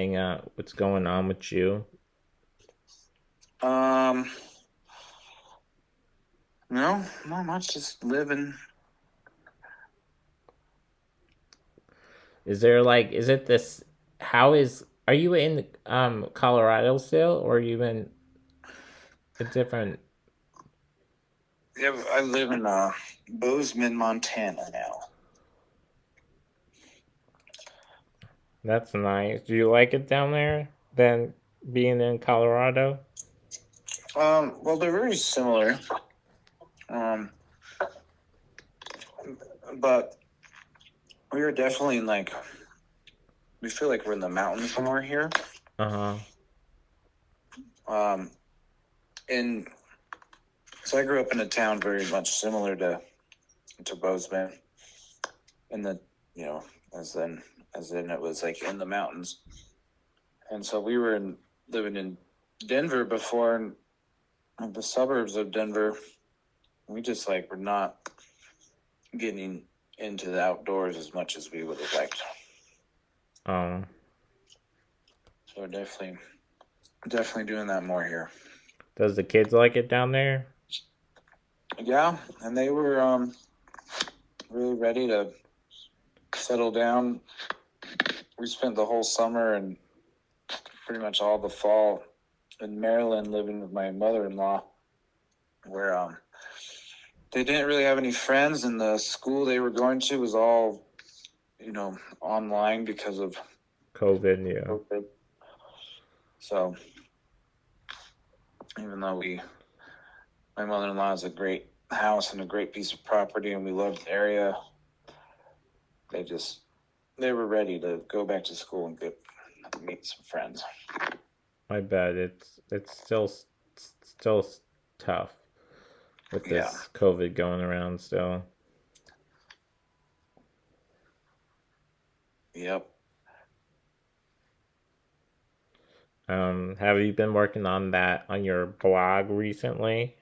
what's going on with you? Um, no, not much. Just living. Is there like is it this how is are you in Colorado still or are you in a different Yeah, I live in Bozeman, Montana now. That's nice. Do you like it down there than being in Colorado? Well, they're very similar. Um, but we are definitely in like we feel like we're in the mountains somewhere here. Uh-huh. Um, and so I grew up in a town very much similar to Bozeman, in the you know as in it was like in the mountains, and so we were living in Denver before, and the suburbs of Denver. We just like we're not getting into the outdoors as much as we would have liked. Um So we're definitely doing that more here. does the kids like it down there? Yeah, and they were really ready to settle down. We spent the whole summer and pretty much all the fall in Maryland living with my mother-in-law, where they didn't really have any friends, and the school they were going to was all online because of COVID, yeah. COVID. So even though my mother-in-law has a great house and a great piece of property, and we loved the area, they just they were ready to go back to school and get meet some friends. I bet it's still tough with Yeah. this COVID going around still. Yep. Have you been working on that on your blog recently?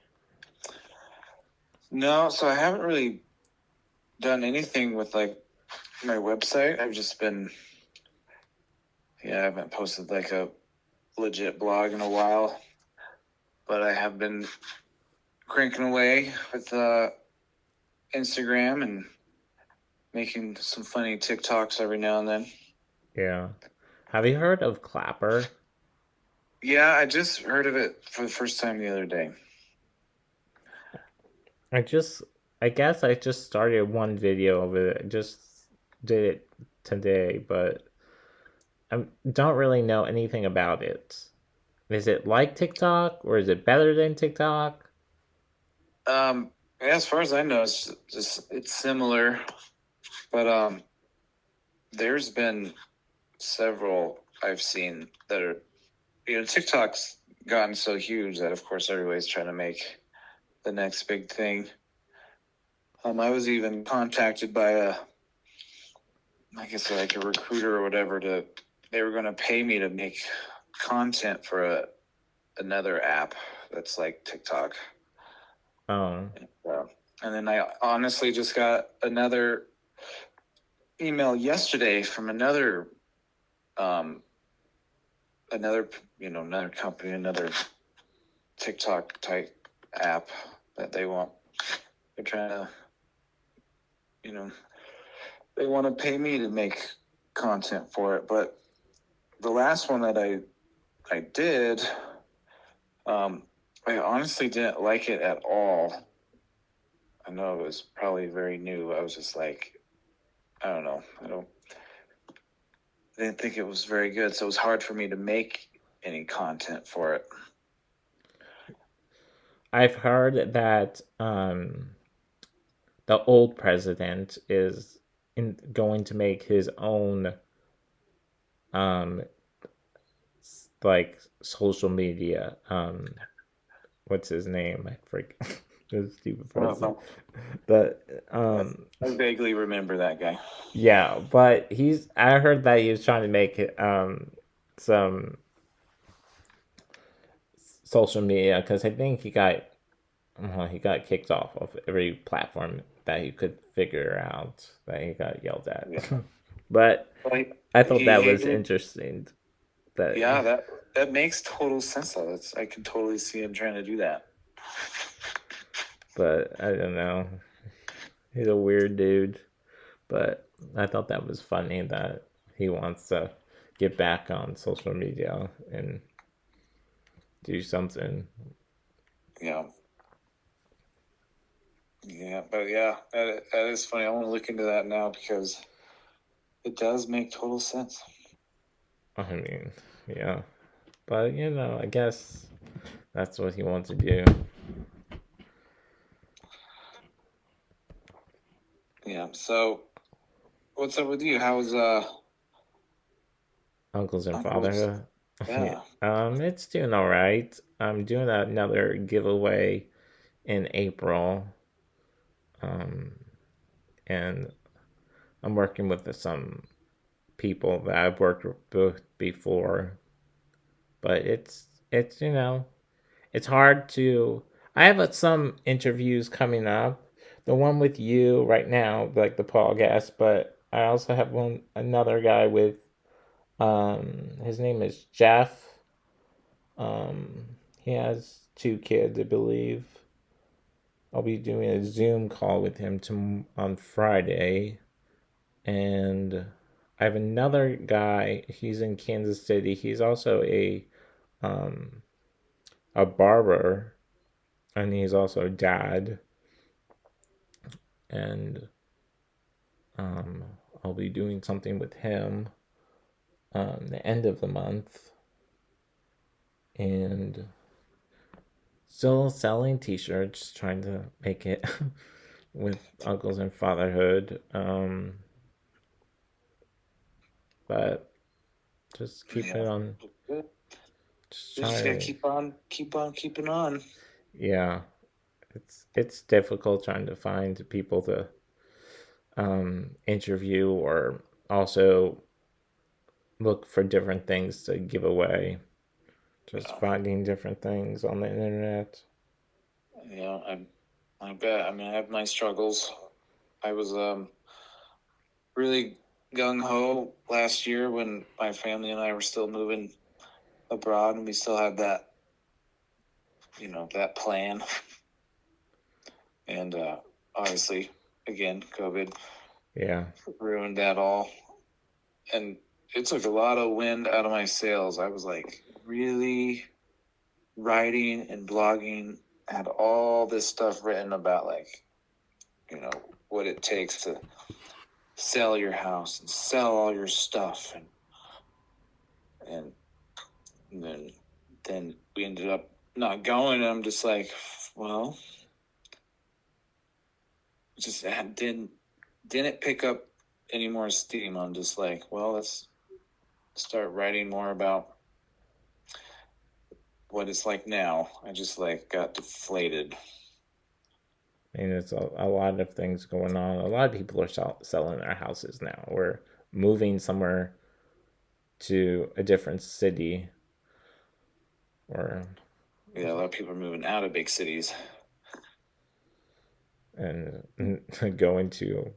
No, so I haven't really done anything with like my website. I've just been I haven't posted like a legit blog in a while, but I have been cranking away with Instagram and making some funny TikToks every now and then. Yeah. Have you heard of Clapper? Yeah, I just heard of it for the first time the other day. I just, I guess I just started one video of it. I just did it today, but I don't really know anything about it. Is it like TikTok or is it better than TikTok? As far as I know, it's similar, but there's been several I've seen that are TikTok's gotten so huge that of course everybody's trying to make the next big thing. I was even contacted by I guess like a recruiter or whatever they were going to pay me to make content for another app that's like TikTok. Oh, Uh, and then I honestly just got another email yesterday from um another another company, another TikTok type app that they want. They're trying to you know they want to pay me to make content for it, but the last one that I did, um, I honestly didn't like it at all. I know it was probably very new. I was just like, I don't know. I didn't think it was very good, so it was hard for me to make any content for it. I've heard that the old president is going to make his own um like social media. What's his name? I forget. The stupid president. Well, But I vaguely remember that guy. yeah, but he's. I heard that he was trying to make some social media because I think he got kicked off of every platform that he could figure out that he got yelled at. Yeah, But well, I thought he that was hated interesting. But Yeah, that makes total sense though. I can totally see him trying to do that. I don't know. He's a weird dude. But I thought that was funny that he wants to get back on social media and do something. Yeah. Yeah, but yeah, that is funny. I want to look into that now because it does make total sense. I mean, yeah. But, I guess that's what he wants to do. Yeah. So what's up with you? How's Uncles and Uncle's? fatherhood. Yeah. Yeah. It's doing all right. I'm doing another giveaway in April. Um, and I'm working with some people that I've worked with before. But it's hard to. I have some interviews coming up. The one with you right now, like the podcast, but I also have another guy with his name is Jeff. He has 2 kids, I believe. I'll be doing a Zoom call with him on Friday, and I have another guy. He's in Kansas City. He's also um a barber, and he's also a dad. And um, I'll be doing something with him the end of the month, and still selling T-shirts, trying to make it with uncles and fatherhood. But just keep Yeah. it on. Good. Just We just gotta trying. keep on keeping on. Yeah, it's difficult trying to find people to interview or also look for different things to give away. Just Yeah. finding different things on the internet. Yeah. I bet. I mean, I have my struggles. I was really gung ho last year when my family and I were still moving abroad, and we still had that that plan. And obviously, again, COVID Yeah, ruined that all. And it took a lot of wind out of my sails. I was like really writing and blogging, had all this stuff written about like, what it takes to sell your house and sell all your stuff. And then we ended up not going. And I'm just like, well, just didn't pick up any more steam. I'm just like, well, let's start writing more about what it's like now. I just like got deflated. and it's a lot of things going on. A lot of people are selling their houses now or moving somewhere to a different city or Yeah, a lot of people are moving out of big cities. and going to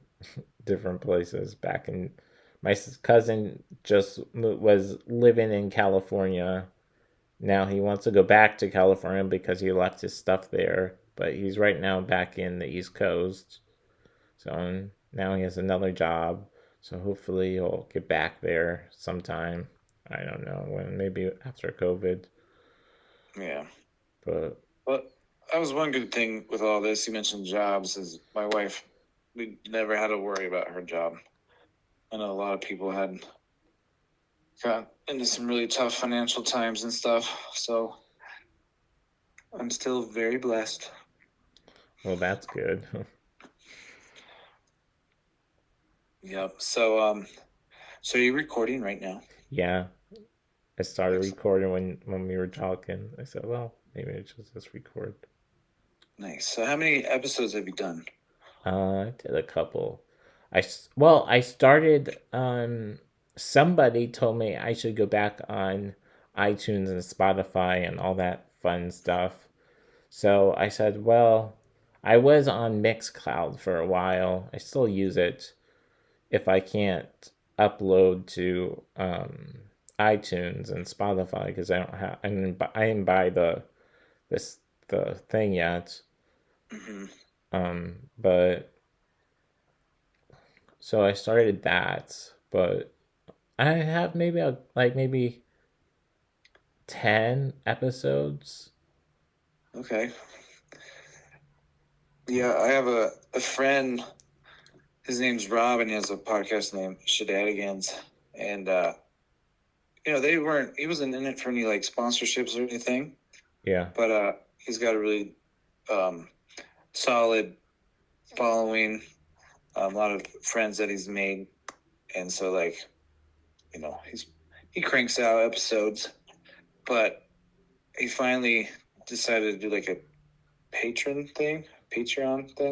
different places. Back in my cousin just was living in California. Now he wants to go back to California because he left his stuff there, but he's right now back in the East Coast. So now he has another job. So hopefully he'll get back there sometime. I don't know when, maybe after COVID. Yeah. But But that was one good thing with all this. You mentioned jobs. Is my wife, we never had to worry about her job. I know a lot of people had got into some really tough financial times and stuff. So I'm still very blessed. well, that's good. Yep. So you're recording right now. Yeah, I started Excellent. recording when we were talking. I said, well, maybe I should just record. Nice. So how many episodes have you done? I did a couple. Well, I started. Somebody told me I should go back on iTunes and Spotify and all that fun stuff. So I said, well, I was on Mixcloud for a while. I still use it if I can't upload to iTunes and Spotify because I didn't buy this the thing yet. Hmm. But so I started that, but I have maybe 10 episodes. Okay. Yeah, I have a friend. His name's Rob, and he has a podcast named Shenanigans. And they weren't. He wasn't in it for any like sponsorships or anything, Yeah, but he's got a really um, solid following. A lot of friends that he's made, and so like he cranks out episodes, but he finally decided to do like a Patreon thing.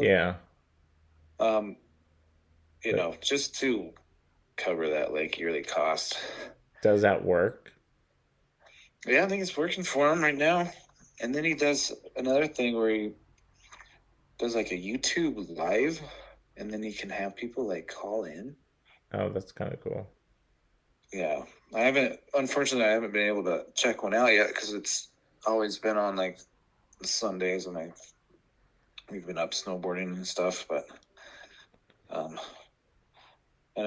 yeah. Um, But just to cover that like yearly cost. does that work? Yeah, I think it's working for him right now. And then he does another thing where he does like a YouTube live, and then he can have people like call in. Oh, that's kind of cool. Yeah, unfortunately, I haven't been able to check one out yet because it's always been on like Sundays when we've been up snowboarding and stuff. But um,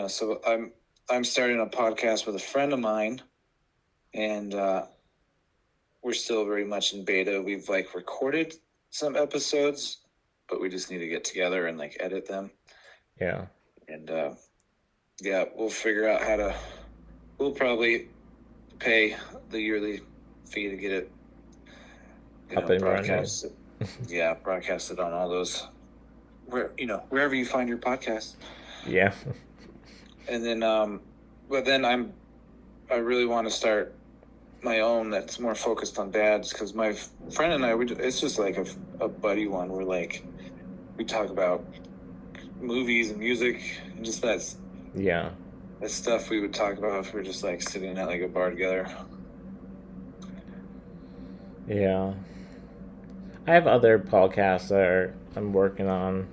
so I'm starting a podcast with a friend of mine, and we're still very much in beta. We've like recorded some episodes, but we just need to get together and like edit them. Yeah. And yeah, we'll figure out how to. We'll probably pay the yearly fee to get it, Up and running. broadcast. Yeah, broadcast it on all those wherever you find your podcast. Yeah. And then, but then I really want to start my own that's more focused on dads because my friend and I, it's just like a buddy one where like we talk about movies and music and just that's stuff we would talk about if we were just like sitting at like a bar together. Yeah. I have other podcasts that I'm working on,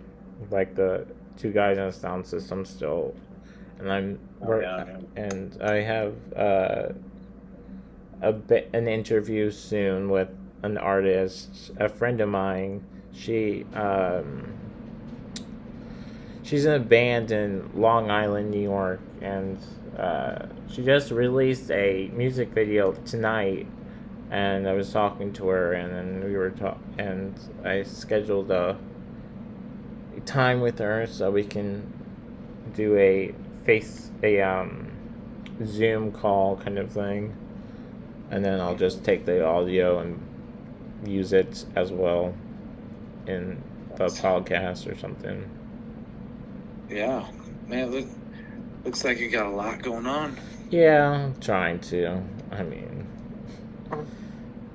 like the Two Guys in a Sound System still, and and I have an interview soon with an artist, a friend of mine. She's in a band in Long Island, New York, and she just released a music video tonight. And I was talking to her, and then and I scheduled a time with her so we can do a Zoom call kind of thing, and then I'll just take the audio and use it as well in the podcast or something. Yeah, man, looks like you got a lot going on. Yeah, I'm trying to. I mean,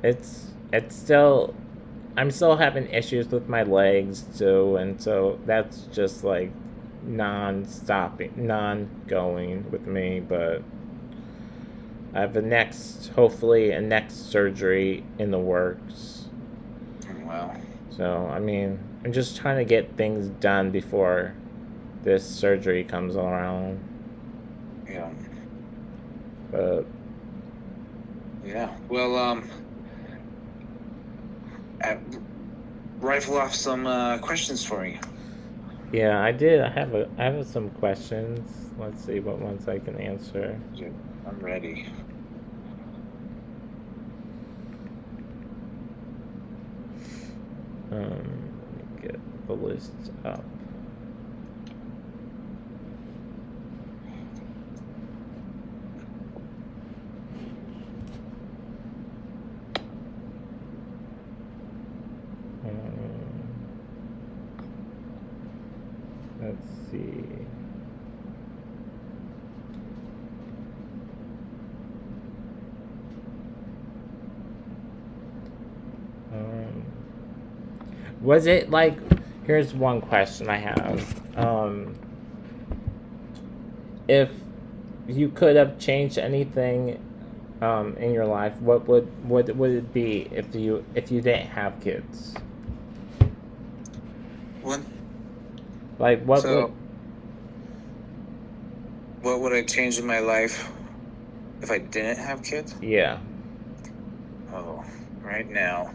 it's still, I'm still having issues with my legs too, and so that's just like non-going with me. But I have hopefully a next surgery in the works. Wow. So I mean, I'm just trying to get things done before this surgery comes around. Yeah. But yeah, well, rifle off some questions for me. yeah, I did. I have some questions. Let's see what ones I can answer. I'm ready. Let me get the list up. Let's see. Was it like? Here's one question I have. If you could have changed anything in your life, what would it be if you didn't have kids? What? Like what would I change in my life? If I didn't have kids, Yeah. oh, right now,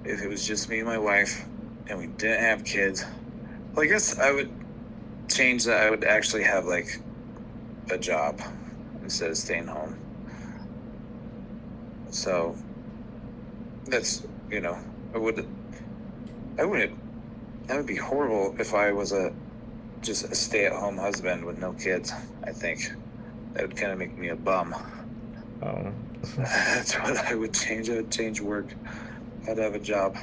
if it was just me and my wife and we didn't have kids, well, I guess I would change that. I would actually have like a job instead of staying home. So that's, I would, I wouldn't, that would be horrible if I was just a stay-at-home husband with no kids. I think that would kind of make me a bum. Oh. That's what I would change. I would change work. I'd have a job.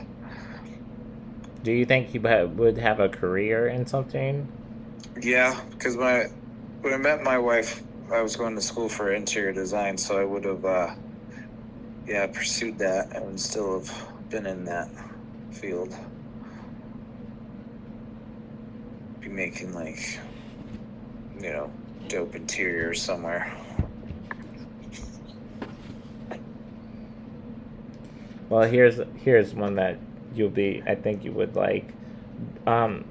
Do you think you would have a career in something? Yeah, because when I met my wife, I was going to school for interior design, so I would have, yeah, pursued that and would still have been in that field. Be making like, dope interiors somewhere. Well, here's one that you'll be. I think you would like. Um,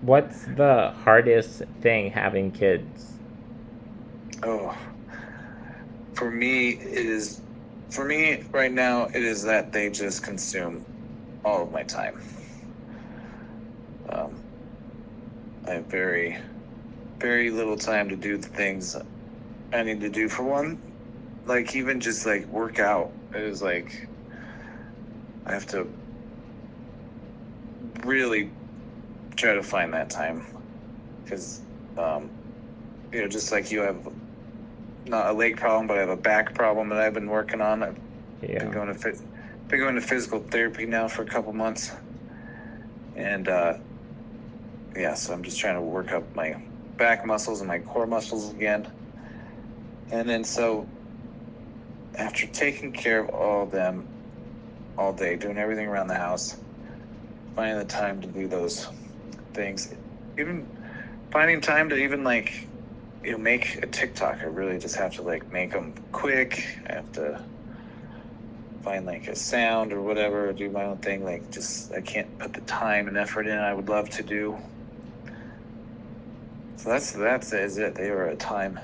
what's the hardest thing having kids? Oh, for me, it is. For me, right now, it is that they just consume all of my time. Um, I have very, very little time to do the things I need to do. For one, like even just like work out, it is like I have to really try to find that time because, just like you have not a leg problem, but I have a back problem that I've been working on. I've been Yeah. going to physical therapy now for a couple months, and yeah, so I'm just trying to work up my back muscles and my core muscles again. And then so after taking care of all of them all day, doing everything around the house, finding the time to do those things, even finding time to even like make a TikTok. I really just have to like make them quick. I have to find like a sound or whatever, do my own thing. Like just I can't put the time and effort in I would love to do. So that's is it. They are a time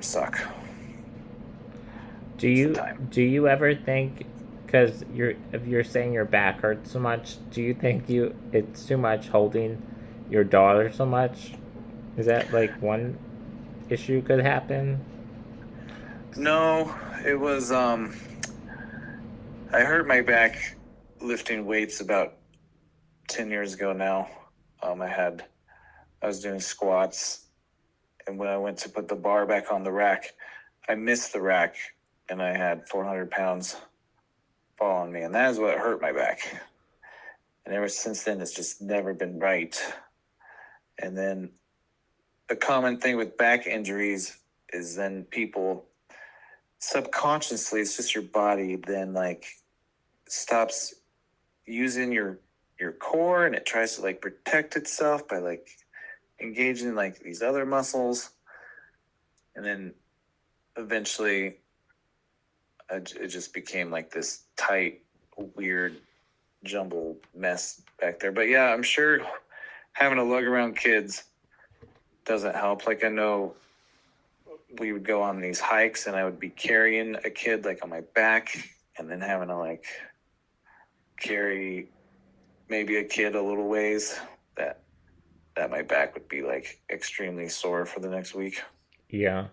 suck. Do It's the you time. do you ever think, because if you're saying your back hurts so much, do you think it's too much holding your daughter so much? Is that like one issue could happen? No, it was I hurt my back lifting weights about 10 years ago now. I was doing squats, and when I went to put the bar back on the rack, I missed the rack and I had 400 pounds fall on me, and that is what hurt my back. And ever since then, it's just never been right. And then a common thing with back injuries is then people subconsciously, it's just your body then like stops using your core, and it tries to like protect itself by like engaging in like these other muscles, and then eventually it just became like this tight, weird, jumble mess back there. But yeah, I'm sure having to lug around kids doesn't help. Like I know we would go on these hikes and I would be carrying a kid like on my back and then having to like carry maybe a kid a little ways, that my back would be like extremely sore for the next week. Yeah.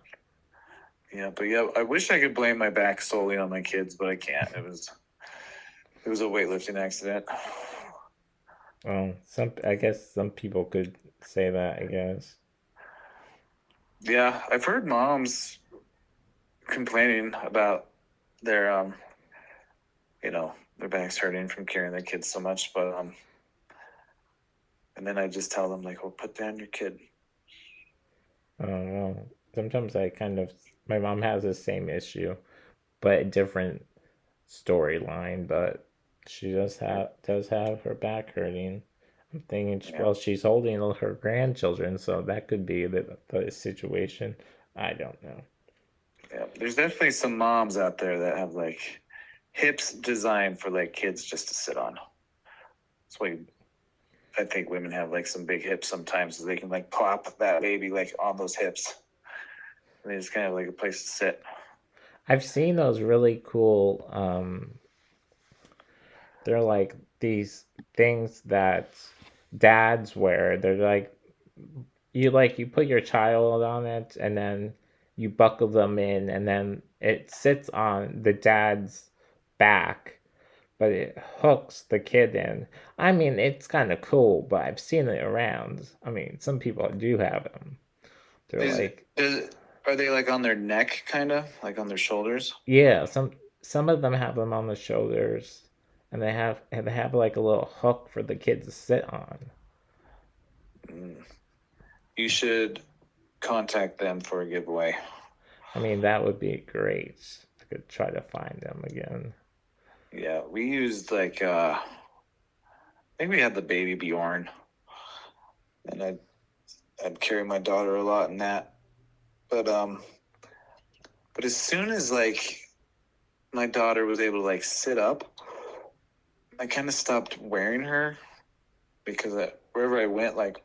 Yeah, but yeah, I wish I could blame my back solely on my kids, but I can't. It was a weightlifting accident. I guess some people could say that, I guess. Yeah, I've heard moms complaining about their their backs hurting from carrying their kids so much, but and then I just tell them like, well, put down your kid. I don't know. Sometimes my mom has the same issue, but a different storyline. But she does have her back hurting. I'm thinking, Yeah, well, she's holding her grandchildren, so that could be the situation. I don't know. yeah. There's definitely some moms out there that have like hips designed for like kids just to sit on. That's why I think women have like some big hips sometimes, so they can like plop that baby like on those hips. I mean, it's kind of like a place to sit. I've seen those really cool. They're like these things that dads wear. They're like you put your child on it, and then you buckle them in, and then it sits on the dad's back, but it hooks the kid in. I mean, it's kind of cool, but I've seen it around. I mean, some people do have them. They're Is like, is are they like on their neck, kind of like on their shoulders? yeah, some of them have them on the shoulders, and they have like a little hook for the kid to sit on. Mm. You should contact them for a giveaway. I mean, that would be great. I could try to find them again. Yeah, we used like I think we had the baby Bjorn, and I'd carry my daughter a lot in that. But but as soon as like my daughter was able to like sit up, I kind of stopped wearing her because wherever I went, like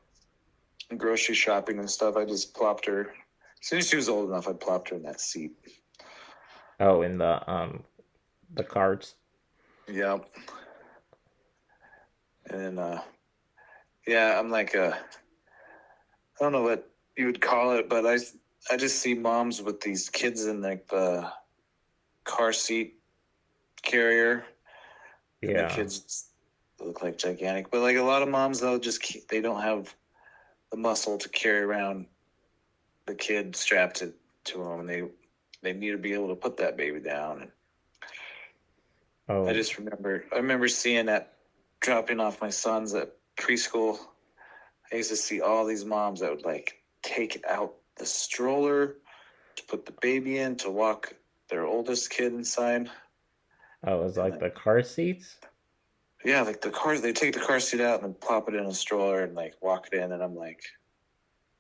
grocery shopping and stuff, I just plopped her. As soon as she was old enough, I plopped her in that seat. Oh, in the carts. Yeah, and yeah, I'm like I don't know what you would call it, but I just see moms with these kids in like the car seat carrier, and the Yeah. kids look like gigantic. But like a lot of moms, they don't have the muscle to carry around the kid strapped to them, and they need to be able to put that baby down. And Oh. I remember seeing that dropping off my sons at preschool. I used to see all these moms that would like take out the stroller to put the baby in to walk their oldest kid inside. Oh, it was And like like, the car seats. yeah, like they take the car seat out and then plop it in a stroller and like walk it in. And I'm like,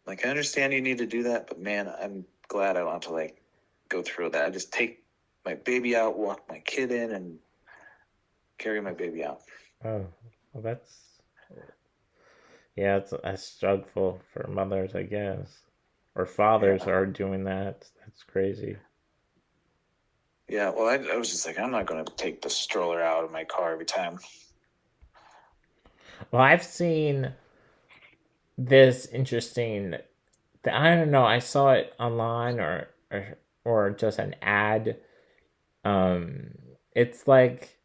I understand you need to do that, but man, I'm glad I don't have to like go through that. I just take my baby out, walk my kid in, and carry my baby out. Oh, well, that's yeah. It's a struggle for mothers, I guess, or fathers Yeah. are doing that. That's crazy. Yeah. Well, I was just like, I'm not going to take the stroller out of my car every time. Well, I've seen this interesting. I don't know. I saw it online or just an ad. Um, it's like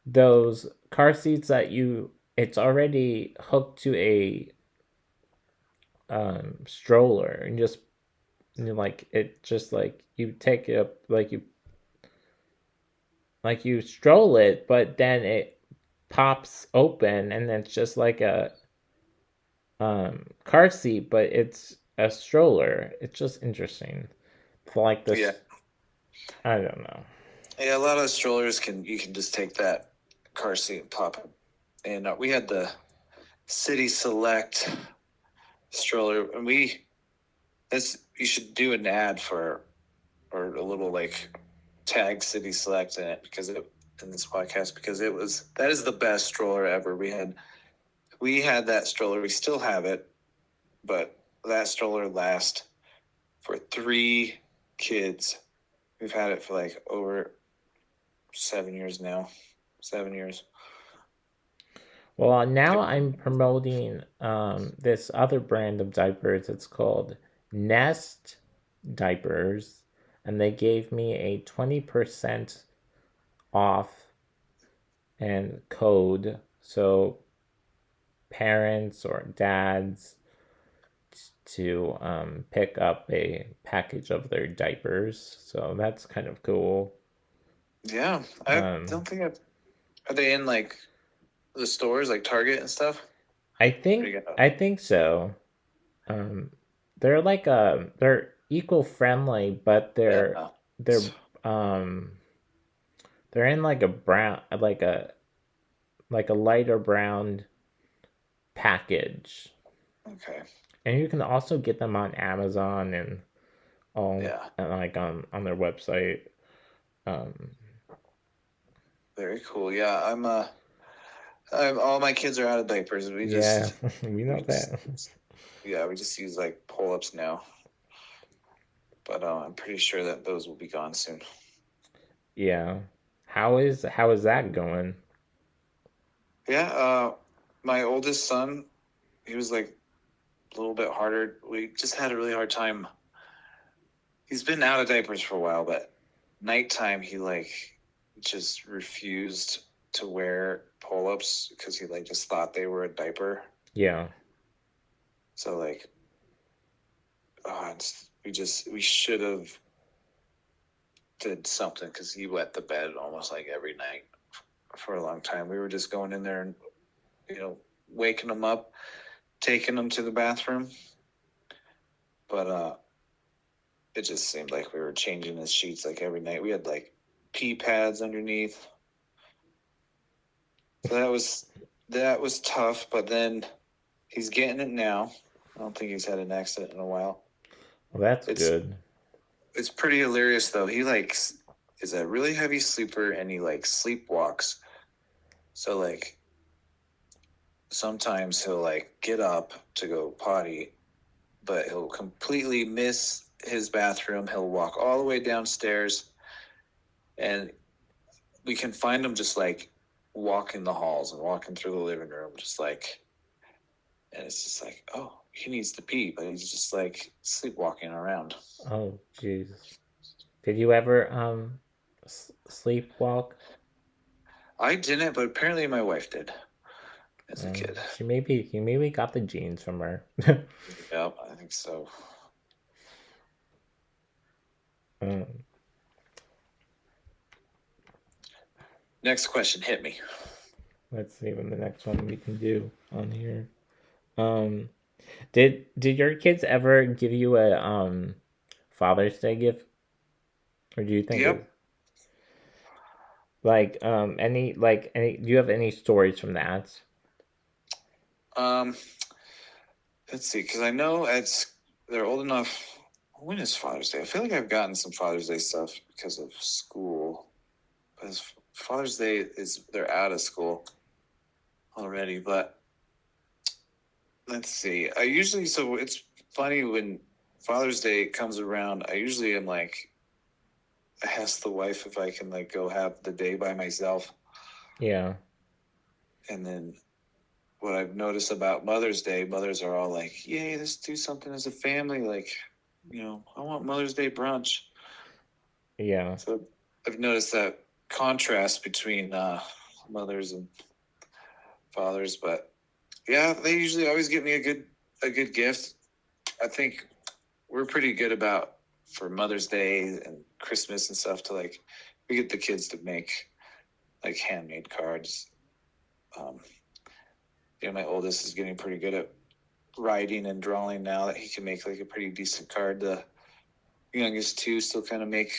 those car seats that you. It's already hooked to a stroller, and like it just like you take it up like you stroll it, but then it pops open, and it's just like a car seat, but it's a stroller. It's just interesting. It's like Yeah. this. I don't know. Yeah. A lot of strollers you can just take that car seat and pop it. And we had the City Select stroller, and you should do an ad for or a little like tag City Select in it in this podcast because that is the best stroller ever. We had that stroller. We still have it, but that stroller lasts for 3 kids. We've had it for like over 7 years now. 7 years. Well, now I'm promoting this other brand of diapers. It's called Nest Diapers, and they gave me a 20% off and code. So parents or dads to pick up a package of their diapers. So that's kind of cool. Yeah, I Um, don't think are they in like the stores like Target and stuff? I Or think you got, I think so. Um, they're eco friendly, but yeah. um they're in like a brown like a lighter brown package, Okay. and you can also get them on Amazon and all Yeah. and like on their website. Um, Very cool. Yeah, I'm all my kids are out of diapers. yeah, we We know just that. yeah, we just use like pull ups now. but I'm pretty sure that those will be gone soon. Yeah. How is that going? Yeah, my oldest son, he was like a little bit harder. We just had a really hard time. He's been out of diapers for a while, but nighttime he like just refused to wear pull-ups because he like just thought they were a diaper. Yeah. So like, we should have did something because he wet the bed almost like every night for a long time. We were just going in there and waking him up, taking him to the bathroom, but it just seemed like we were changing his sheets like every night. We had like pee pads underneath. So that was tough, but then he's getting it now. I don't think he's had an accident in a while. Well, that's It's good. it's pretty hilarious though. He is a really heavy sleeper and he like sleepwalks. So like sometimes he'll like get up to go potty, but he'll completely miss his bathroom. He'll walk all the way downstairs and we can find him just like walking the halls and walking through the living room, just like, and it's just like, oh, he needs to pee, but he's just like sleepwalking around. Oh, jeez. Did you ever sleepwalk? I didn't, but apparently my wife did as a kid. He maybe got the genes from her. Yep, I think so. um, Next question, hit me. let's see what the next one we can do on here. Um, did your kids ever give you a Father's Day gift, or do you think it Yep. like any? Do you have any stories from that? Um, let's see, because I know they're old enough. When is Father's Day? I feel like I've gotten some Father's Day stuff because of school. Because Father's Day they're out of school already, but let's see. So it's funny when Father's Day comes around. I usually am like, I ask the wife if I can like go have the day by myself, Yeah, and then what I've noticed about Mother's Day, mothers are all like, "Yay, let's do something as a family." Like, I want Mother's Day brunch. yeah, So I've noticed that contrast between mothers and fathers, but yeah, they usually always get me a good gift. I think we're pretty good about for Mother's Day and Christmas and stuff to like we get the kids to make like handmade cards. Um, my oldest is getting pretty good at writing and drawing now that he can make like a pretty decent card. The youngest two still kind of make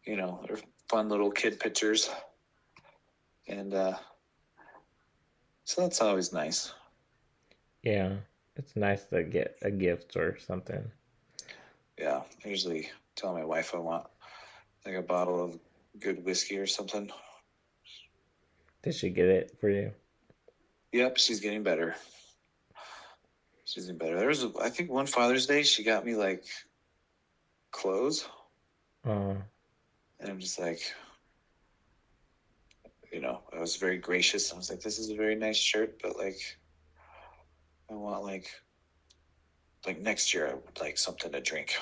their fun little kid pictures, and so that's always nice. yeah. It's nice to get a gift or something. Yeah, I usually tell my wife I want like a bottle of good whiskey or something. Did she get it for you? Yep, she's getting better. She's getting better. I think one Father's Day she got me like clothes, Oh, and I'm just like, I was very gracious. I was like, this is a very nice shirt, but like, I want like next year I would like something to drink.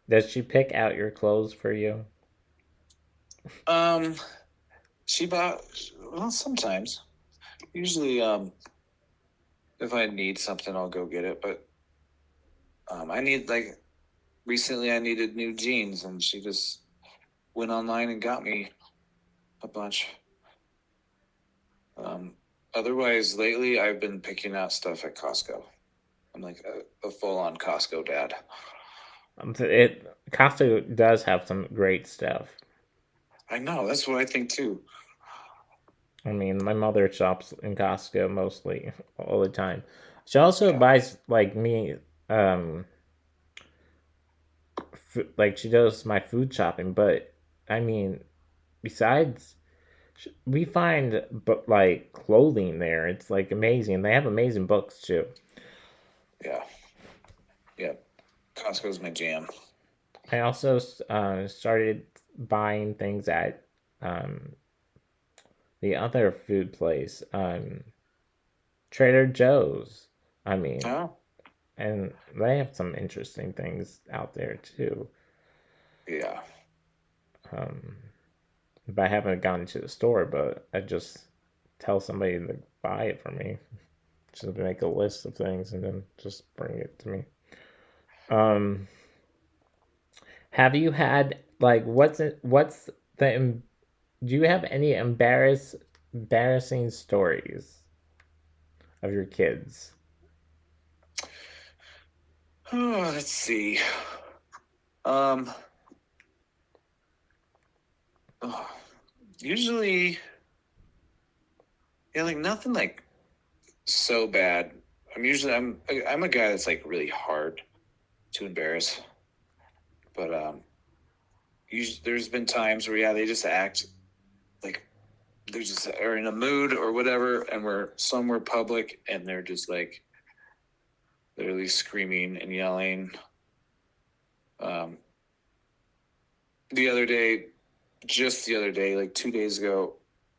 does she pick out your clothes for you? Um, she bought well sometimes. Usually, if I need something, I'll go get it. But I need like recently I needed new jeans, and she just went online and got me a bunch. Um, otherwise, lately I've been picking out stuff at Costco. I'm like a full-on Costco dad. Costco does have some great stuff. I know that's what I think too. I mean, my mother shops in Costco mostly all the time. She also Yeah, buys like me, like she does my food shopping. But I mean, besides, we find but like clothing there. It's like amazing. They have amazing books too. yeah, yeah. Costco's my jam. I also started buying things at um, the other food place, Trader Joe's. I mean, Oh, and they have some interesting things out there too. yeah. Um, but I haven't gone to the store, but I just tell somebody to buy it for me. Just make a list of things and then just bring it to me. Um, have you had like what's the do you have any embarrassing stories of your kids? Oh, let's see. Um, oh, usually, yeah, like nothing like so bad. I'm a guy that's like really hard to embarrass, but usually there's been times where yeah they just act like they just are in a mood or whatever, and we're somewhere public and they're just like literally screaming and yelling. Um, the other day, just the other day, like 2 days ago,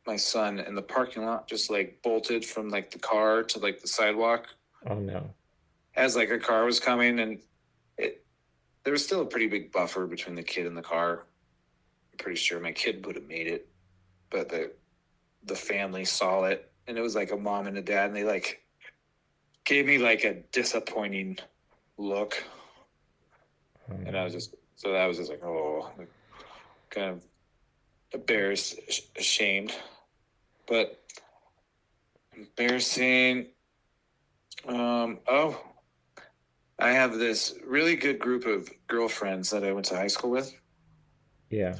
my son in the parking lot just like bolted from like the car to like the sidewalk Oh no. as like a car was coming, and it there was still a pretty big buffer between the kid and the car. I'm pretty sure my kid would have made it, but the family saw it, and it was like a mom and a dad, and they like gave me like a disappointing look, and I was just so that was just like oh, like, kind of embarrassed, ashamed, but embarrassing. Oh, I have this really good group of girlfriends that I went to high school with, Yeah.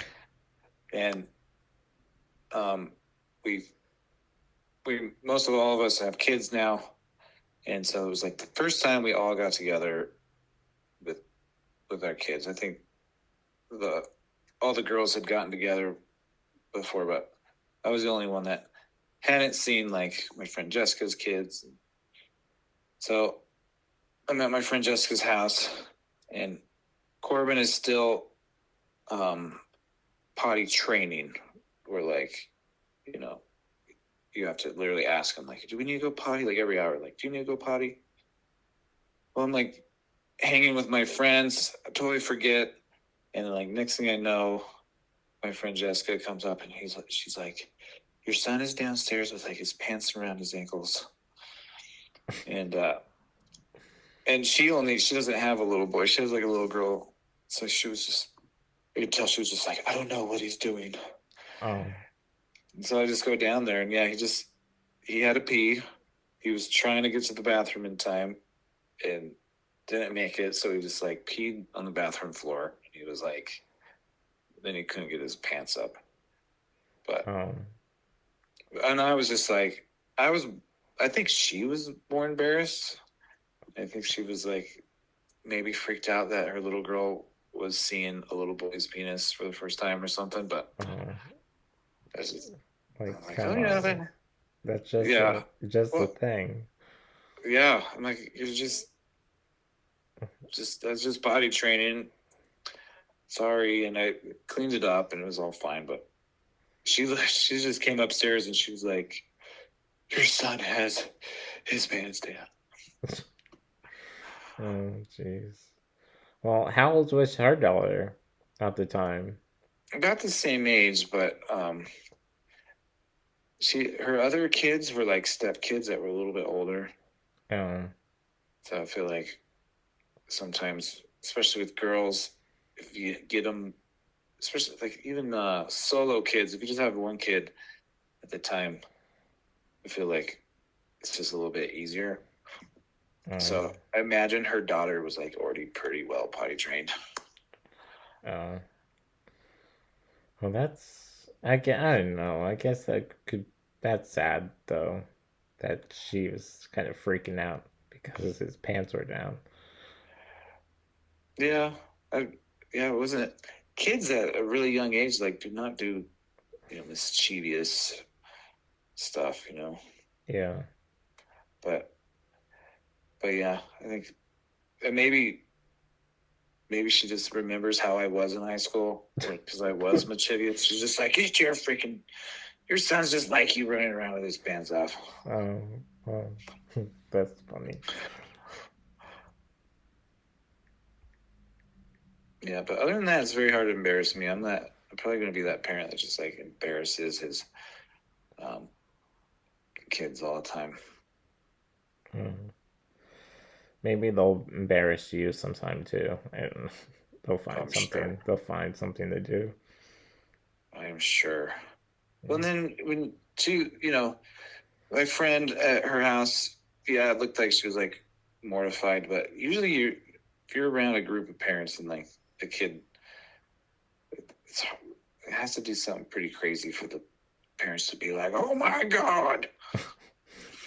and um, we we most of all of us have kids now, and so it was like the first time we all got together with with our kids. I think the all the girls had gotten together before, but I was the only one that hadn't seen like my friend Jessica's kids. So I'm at my friend Jessica's house, and Corbin is still um, potty training. We're like, you know, you have to literally ask him, like, do we need to go potty? Like every hour, like, do you need to go potty? Well, I'm like hanging with my friends. I totally forget. And then, like, next thing I know, my friend Jessica comes up and she's like, your son is downstairs with like his pants around his ankles. And, she doesn't have a little boy. She has like a little girl. So she was just, I could tell she was just like, I don't know what he's doing. Oh. And so I just go down there, and yeah, he had a pee. He was trying to get to the bathroom in time and didn't make it. So he just like peed on the bathroom floor. He was like, then he couldn't get his pants up. But, Oh. and I was just like, I was, I think she was more embarrassed. I think she was like maybe freaked out that her little girl was seeing a little boy's penis for the first time or something. But Oh. I was just, Like I'm like, oh come yeah, on. then, That's yeah. just a Well, thing. yeah. I'm like, you're just that's just body training. Sorry, and I cleaned it up and it was all fine. But she just came upstairs and she was like, "Your son has his pants down." Oh jeez. Well, how old was her daughter at the time? About the same age, but her other kids were like step kids that were a little bit older. Oh. So I feel like sometimes, especially with girls, if you get them, especially like even solo kids, if you just have one kid at the time, I feel like it's just a little bit easier. Oh. So I imagine her daughter was like already pretty well potty trained. Oh. Well, I don't know. I guess that's sad though, that she was kind of freaking out because his pants were down. Yeah, I, yeah, it wasn't kids at a really young age like do not do mischievous stuff, Yeah. but but yeah, I think maybe maybe she just remembers how I was in high school, because I was mischievous. She's just like, it's your son's just like you running around with his pants off. Well, that's funny. Yeah, but other than that, it's very hard to embarrass me. I'm probably going to be that parent that just like embarrasses his um, kids all the time. Hmm. Maybe they'll embarrass you sometime too, and they'll find I'm sure. something. They'll find something to do. I am sure. Well, Yeah. and then my friend at her house, yeah, it looked like she was like mortified, but usually if you're around a group of parents and like a kid, it has to do something pretty crazy for the parents to be like, "Oh my god!"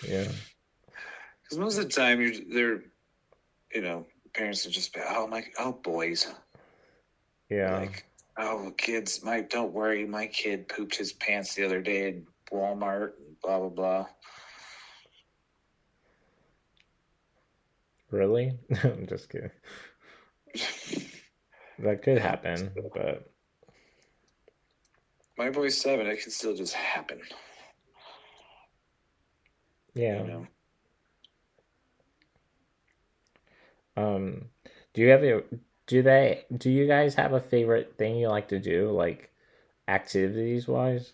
Yeah. Because most of the time, they're parents are just, "Oh my, oh boys," or Yeah. like, "Oh kids, don't worry, my kid pooped his pants the other day at Walmart," and blah blah blah. Really? I'm just kidding. That could happen, but My boy's 7. It can still just happen, you yeah. know. Um, do you have a do you guys have a favorite thing you like to do, like activities wise?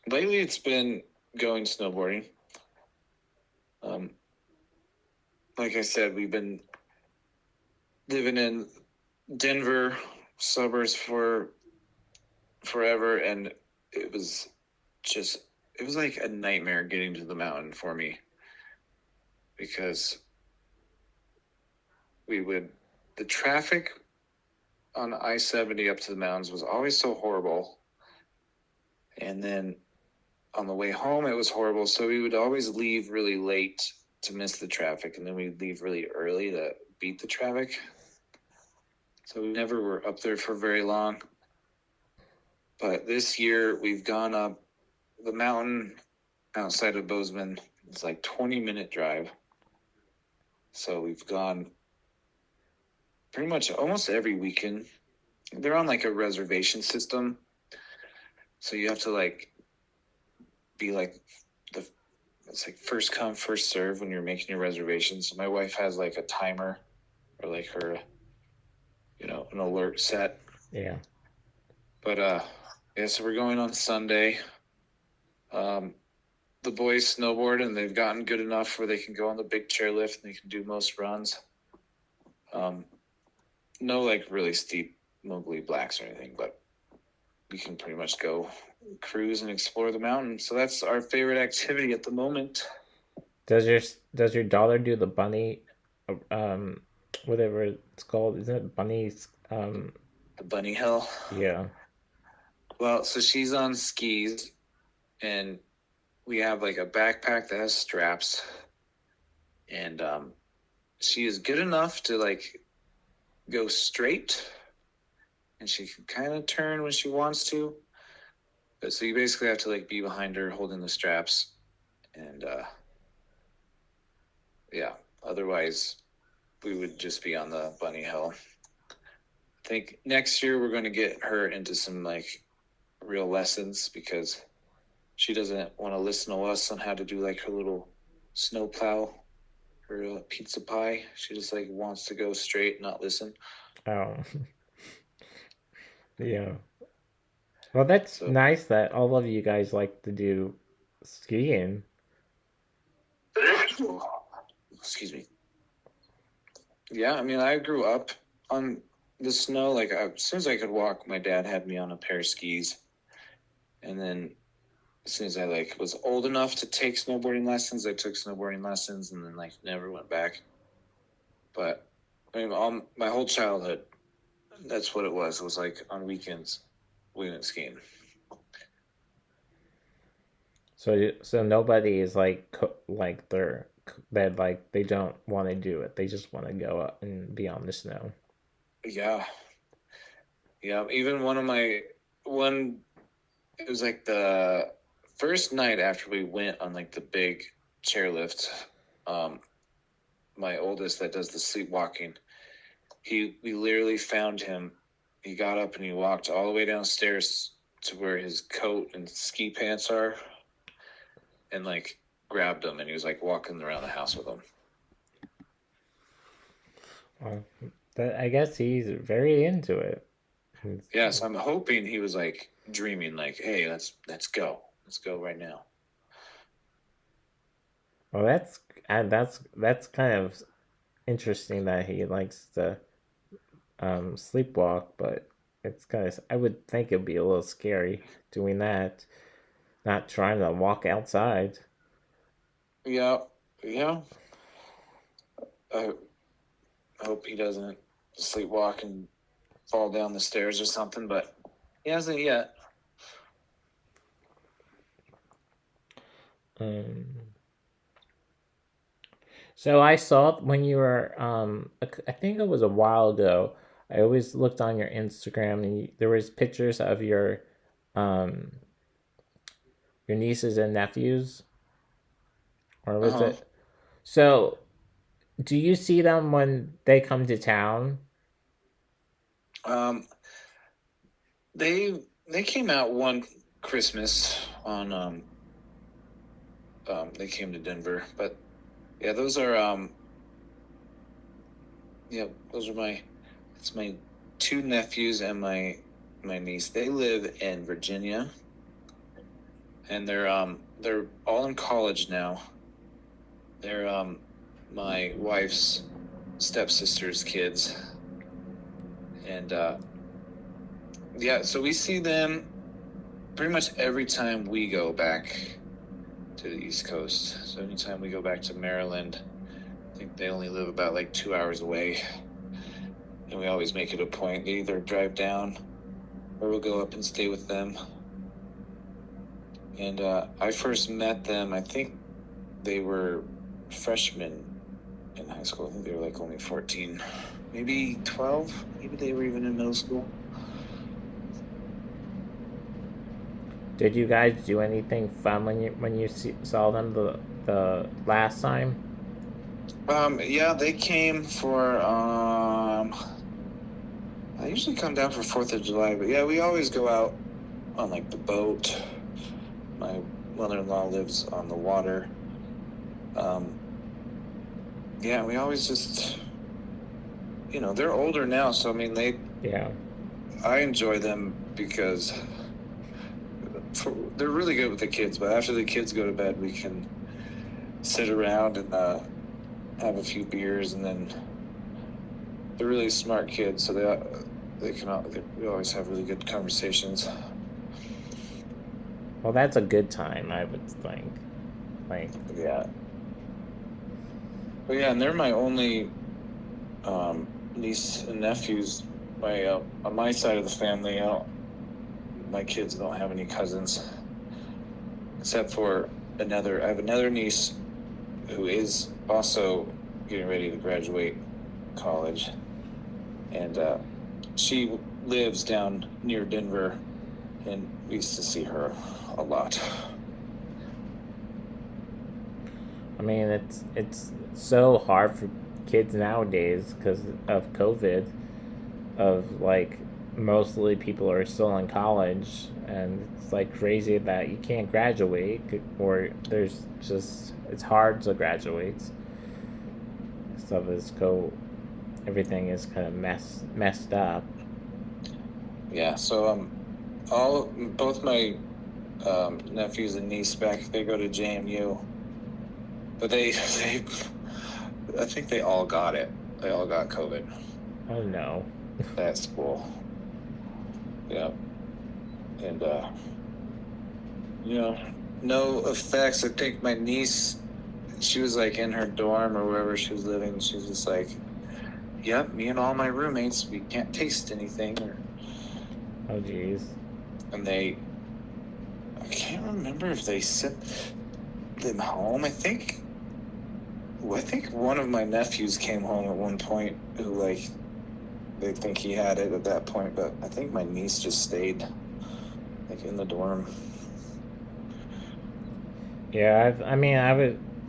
Lately, it's been going snowboarding. Um, like I said, we've been living in Denver suburbs for forever, and it was just it was like a nightmare getting to the mountain for me, because we would the traffic on I-70 up to the mountains was always so horrible, and then on the way home it was horrible, so we would always leave really late to miss the traffic, and then we'd leave really early to beat the traffic, so we never were up there for very long. But this year we've gone up the mountain outside of Bozeman. It's like 20-minute drive. So we've gone pretty much almost every weekend. They're on like a reservation system. So you have to like be like the it's like first come, first serve when you're making your reservations. So my wife has like a timer, or like her, an alert set. Yeah. But yeah, so we're going on Sunday. Um the boys snowboard, and they've gotten good enough where they can go on the big chairlift and they can do most runs. Um, no, like really steep Mowgli blacks or anything, but we can pretty much go cruise and explore the mountain. So that's our favorite activity at the moment. Does your daughter do the bunny, um, whatever it's called? Isn't it bunnies? The bunny hill. Yeah. Well, so she's on skis, and we have like a backpack that has straps, and she is good enough to like go straight, and she can kind of turn when she wants to. But so you basically have to like be behind her holding the straps, and yeah, otherwise we would just be on the bunny hill. I think next year we're going to get her into some like real lessons, because she doesn't want to listen to us on how to do like her little snow plow, her pizza pie. She just like wants to go straight, not listen. Oh. Yeah. Well, that's So nice that all of you guys like to do skiing. excuse me. Yeah, I mean, I grew up on the snow. Like, as soon as I could walk, my dad had me on a pair of skis, and then as soon as I like was old enough to take snowboarding lessons, I took snowboarding lessons, and then like never went back. But I mean, all my whole childhood, that's what it was. It was like on weekends we went skiing. So nobody is like like that like they don't want to do it. They just want to go up and be on the snow. Yeah, yeah. Even one, it was like the first night after we went on like the big chairlift. Um, my oldest that does the sleepwalking, we literally found him. He got up and he walked all the way downstairs to where his coat and ski pants are, and like grabbed him, and he was like walking around the house with him. Well, I guess he's very into it. Yeah, so I'm hoping he was like dreaming, like, "Hey, let's go, right now." Well, that's kind of interesting that he likes to sleepwalk, but it's kind of, I would think it'd be a little scary doing that, not trying to walk outside. Yeah, yeah. I hope he doesn't sleepwalk and fall down the stairs or something, but he hasn't yet. Um, so I saw when you were, I think it was a while ago. I always looked on your Instagram, and there was pictures of um, your nieces and nephews, or Uh was huh. it? So, do you see them when they come to town? Um, they came out one Christmas on they came to Denver, but yeah, those are yeah, those are my it's my two nephews and my niece. They live in Virginia, and they're all in college now. They're my wife's stepsister's kids, and yeah, so we see them pretty much every time we go back to the East Coast. So anytime we go back to Maryland, I think they only live about like 2 hours away, and we always make it a point to either drive down or we'll go up and stay with them. And I first met them, I think they were freshmen in high school. I think they were like only 14, maybe 12. Maybe they were even in middle school. Did you guys do anything fun when you saw them the last time? Yeah, they came for I usually come down for 4th of July, but yeah, we always go out on like the boat. My mother-in-law lives on the water. Um, yeah, we always just, they're older now, so I mean, Yeah. I enjoy them because they're really good with the kids. But after the kids go to bed, we can sit around and have a few beers, and then they're really smart kids, so we always have really good conversations. Well, that's a good time, I would think. Like, Yeah, but yeah, and they're my only niece and nephews. On my side of the family, my kids don't have any cousins except for another. I have another niece who is also getting ready to graduate college, and she lives down near Denver, and we used to see her a lot. I mean, it's so hard for kids nowadays because of COVID. Of like, mostly people are still in college, and it's like crazy that you can't graduate, or there's just it's hard to graduate. Stuff is everything is kind of messed up. Yeah, so all both my nephews and niece they go to JMU, but they I think they all got it. They all got COVID Oh no. at school. Yeah, and no effects. I think my niece, she was like in her dorm or wherever she was living. She was just like, "Yep, me and all my roommates, we can't taste anything." Oh jeez. And I can't remember if they sent them home. I think one of my nephews came home at one point who like they think he had it at that point, but I think my niece just stayed like in the dorm. Yeah,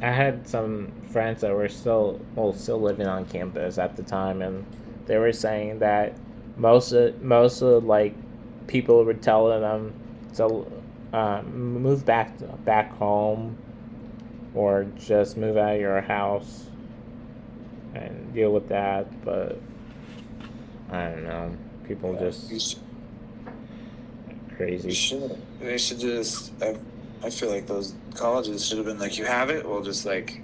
I had some friends that were still living on campus at the time, and they were saying that most of like people were telling them to move back home or just move out of your house and deal with that. But I don't know. People Yeah, just you crazy. should. They should just. I feel like those colleges should have been like, you have it. Well, just like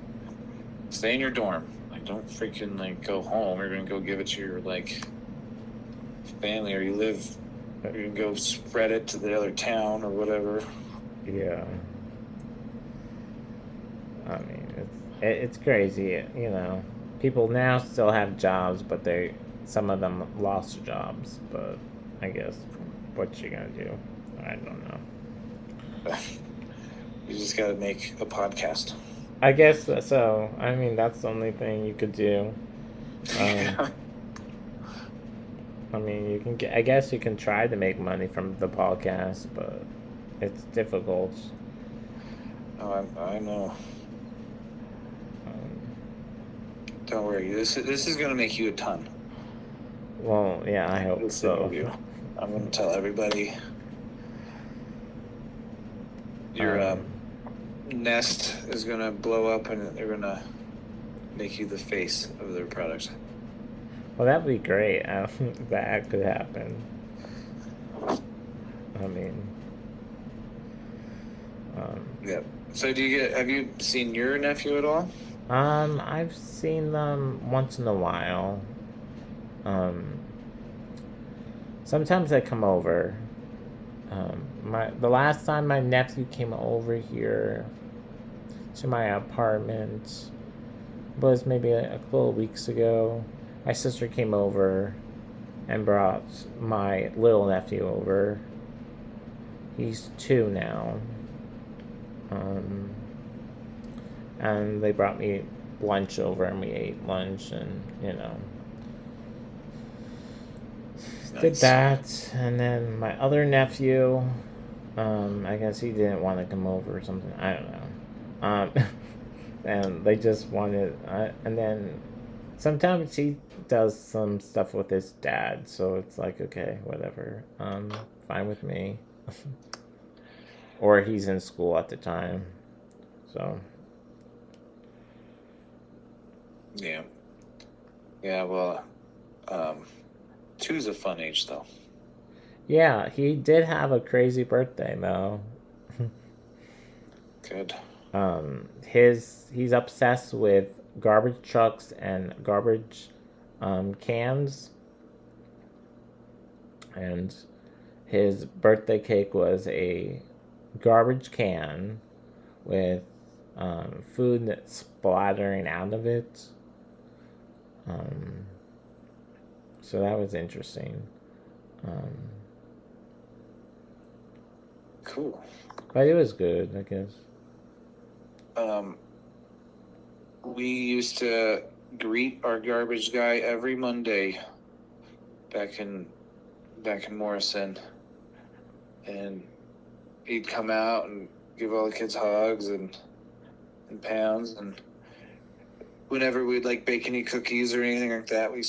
stay in your dorm. Like, don't freaking like go home. You're gonna go give it to your like family, or you live. You can go spread it to the other town or whatever. Yeah. I mean, it's crazy. You know, people now still have jobs, but some of them lost their jobs. But I guess what you gonna do? I don't know. You just got to make a podcast. I guess so. I mean, that's the only thing you could do. Um, I mean, you can. I guess you can try to make money from the podcast, but it's difficult. Oh, I know. Um, Don't worry. This is gonna make you a ton. well, yeah, I hope This so. interview. I'm gonna tell everybody your Nest is gonna blow up, and they're gonna make you the face of their product. Well, that'd be great. That could happen. I mean, Yep. So have you seen your nephew at all? I've seen them once in a while. Um, sometimes they come over. The last time my nephew came over here to my apartment was maybe a couple of weeks ago. My sister came over and brought my little nephew over. He's 2 now. And they brought me lunch over and we ate lunch and, you know, Nice. did that. And then my other nephew, I guess he didn't want to come over or something. I don't know. And they just wanted, and then sometimes he does some stuff with his dad, so it's like, okay, whatever, fine with me. Or he's in school at the time, so Yeah. Yeah. Well, 2's a fun age though. yeah, he did have a crazy birthday though. Good. He's obsessed with garbage trucks and garbage cans, and his birthday cake was a garbage can with food splattering out of it. Um, so that was interesting. Um, Cool. but it was good, I guess. We used to greet our garbage guy every Monday back in Morrison, and he'd come out and give all the kids hugs and pounds, and whenever we'd like bake any cookies or anything like that, we'd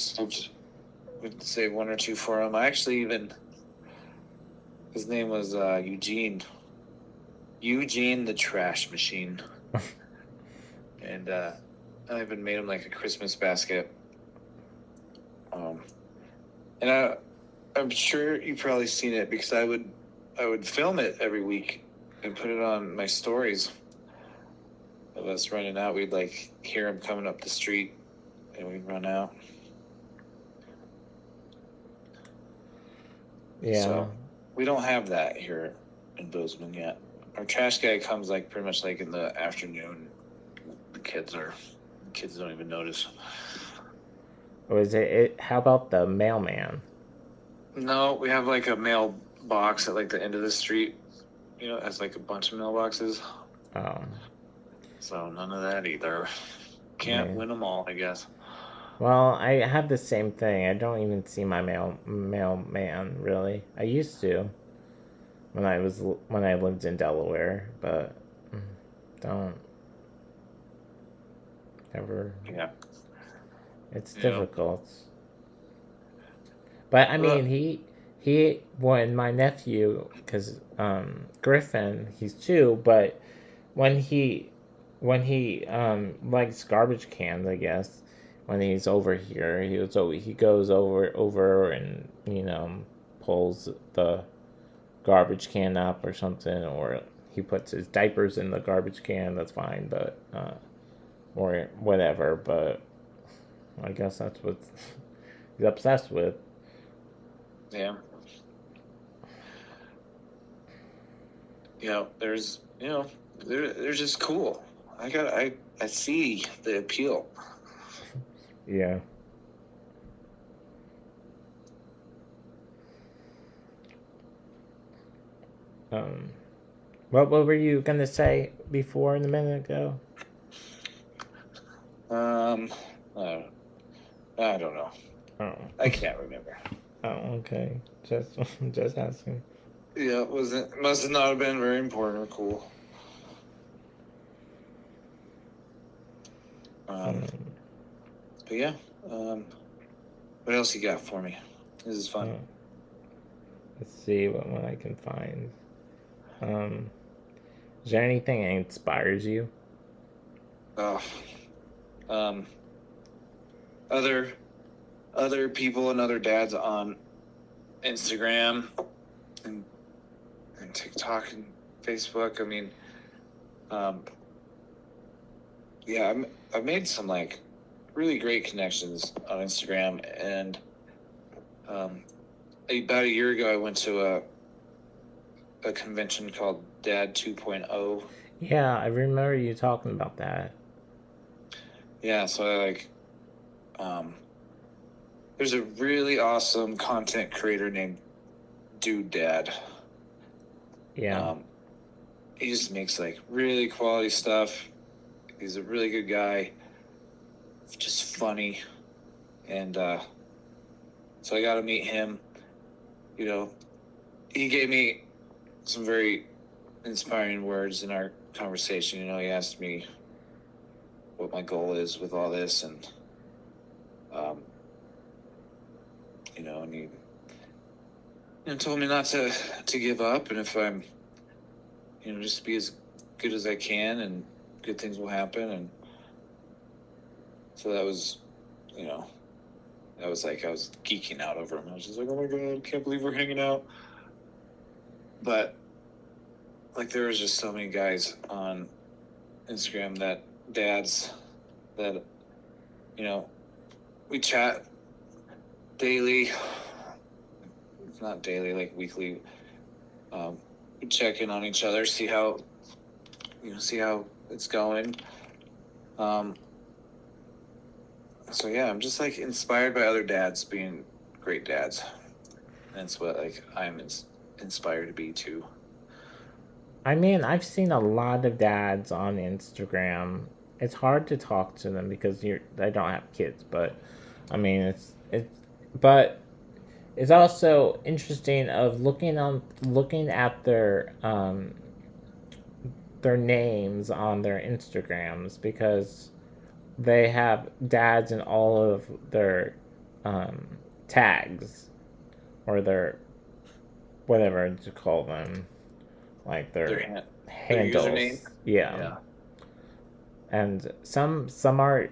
save 1 or 2 for him. I actually even, his name was Eugene the Trash Machine. And I even made him like a Christmas basket. And I'm sure you've probably seen it, because I would film it every week and put it on my stories of us running out. We'd like hear him coming up the street, and we'd run out. Yeah. So we don't have that here in Bozeman yet. Our trash guy comes like pretty much like in the afternoon. The kids don't even notice. Was it? How about the mailman? No, we have like a mailbox at like the end of the street. You know, it has like a bunch of mailboxes. Oh, So none of that either. Can't yeah. win them all, I guess. Well, I have the same thing. I don't even see my mailman really. I used to when I lived in Delaware, but don't ever. Yeah. It's Yeah. difficult. But I Uh, mean, he when my nephew, because Griffin, he's 2, but when he likes garbage cans, I guess when he's over here, he goes over and pulls the garbage can up or something, or he puts his diapers in the garbage can. That's fine, but or whatever. But I guess that's what he's obsessed with. yeah. There's, they're just cool. I see the appeal. Yeah. Um. What were you gonna say before in a minute ago? Um, I, I don't know. Oh. I can't remember. Oh. Okay. Just just asking. Yeah, it wasn't must have not have been very important or cool. Um, Um. but yeah. Um, what else you got for me? This is fun. Oh, let's see what I can find. Um. Is there anything that inspires you? Oh, um, other other people and other dads on Instagram and TikTok and Facebook. I mean, um, yeah, I've made some like really great connections on Instagram, and um, about a year ago, I went to a convention called Dad 2.0. Yeah, I remember you talking about that. Yeah, so um, there's a really awesome content creator named Dude Dad. Yeah. Um, he just makes like really quality stuff. He's a really good guy, just funny, and so I got to meet him. You know, he gave me some very inspiring words in our conversation. He asked me what my goal is with all this, and um, and he told me not to give up, and if I'm, just be as good as I can, and good things will happen, and so that was, you know, that was like I was geeking out over him. I was just like, oh my god, I can't believe we're hanging out. But like, there was just so many guys on Instagram dads that we chat daily. It's not daily, like weekly. We check in on each other, see how it's going. Um, so yeah, I'm just like inspired by other dads being great dads. That's what like I'm inspired to be too. I mean, I've seen a lot of dads on Instagram. It's hard to talk to them because they don't have kids, but I mean, but it's also interesting of looking at their names on their Instagrams because they have dads in all of their um, tags or their whatever to call them, like Their their hand, their username. handles. Yeah, Yeah. and some are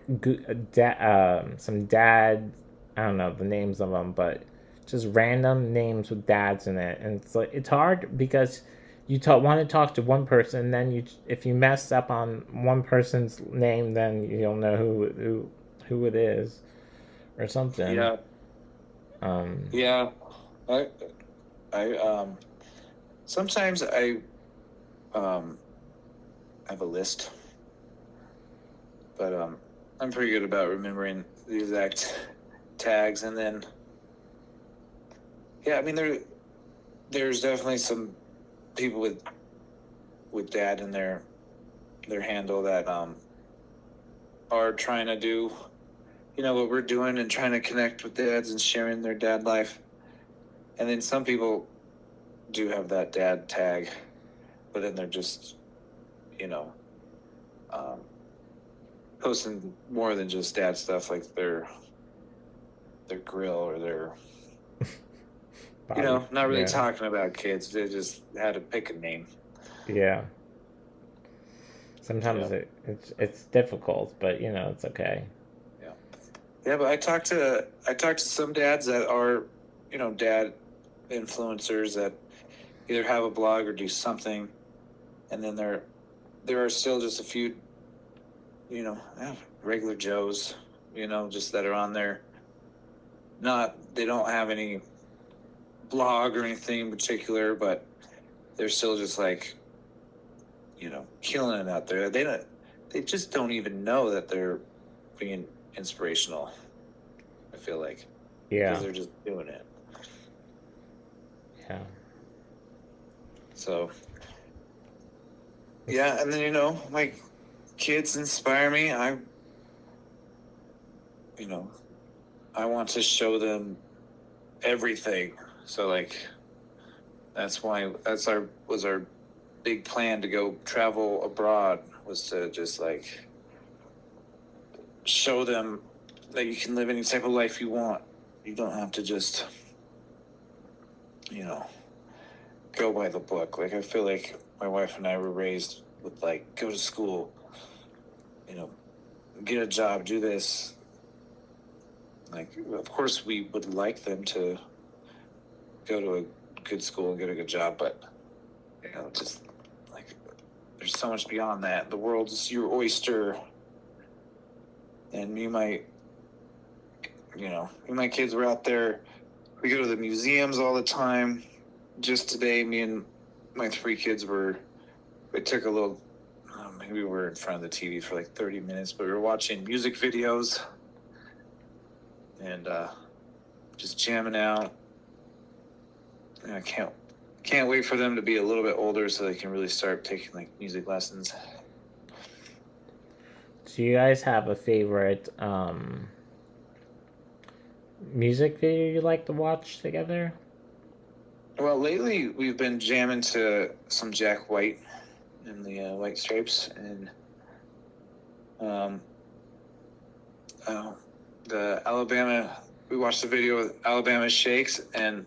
some dad. I don't know the names of them, but just random names with dads in it, and it's hard because want to talk to one person, and then if you mess up on one person's name, then you don't know who it is or something. Yeah. Um, Yeah. I I sometimes I um have a list, but I'm pretty good about remembering the exact tags, and then yeah, I mean there's definitely some people with dad in their handle that are trying to do what we're doing and trying to connect with dads and sharing their dad life, and then some people do have that dad tag, but then they're just you know um, posting more than just dad stuff, like their grill or their Bobby. not really Yeah. talking about kids. They just had to pick a name. Yeah. Sometimes Yeah, it's difficult, but it's okay. yeah, yeah. But I talked to some dads that are, dad influencers that either have a blog or do something, and then there are still just a few, regular Joes, just that are on there. Not they don't have any blog or anything in particular, but they're still just like, killing it out there. They just don't even know that they're being inspirational. I feel like because Yeah. they're just doing it. Yeah. So yeah, and then my kids inspire me. You know, I want to show them everything. So like that's our big plan to go travel abroad was to just like show them that you can live any type of life you want. You don't have to just, you know, go by the book. Like I feel like my wife and I were raised with like go to school, you know, get a job, do this. Like of course we would like them to go to a good school and get a good job, but just like there's so much beyond that. The world's your oyster, and my kids were out there. We go to the museums all the time. Just today, me and my three kids we took a little, maybe we were in front of the TV for like 30 minutes, but we were watching music videos and just jamming out. And I can't wait for them to be a little bit older so they can really start taking like music lessons. Do you guys have a favorite music video you like to watch together? Well, lately we've been jamming to some Jack White and the White Stripes, and the Alabama. We watched the video with Alabama Shakes, and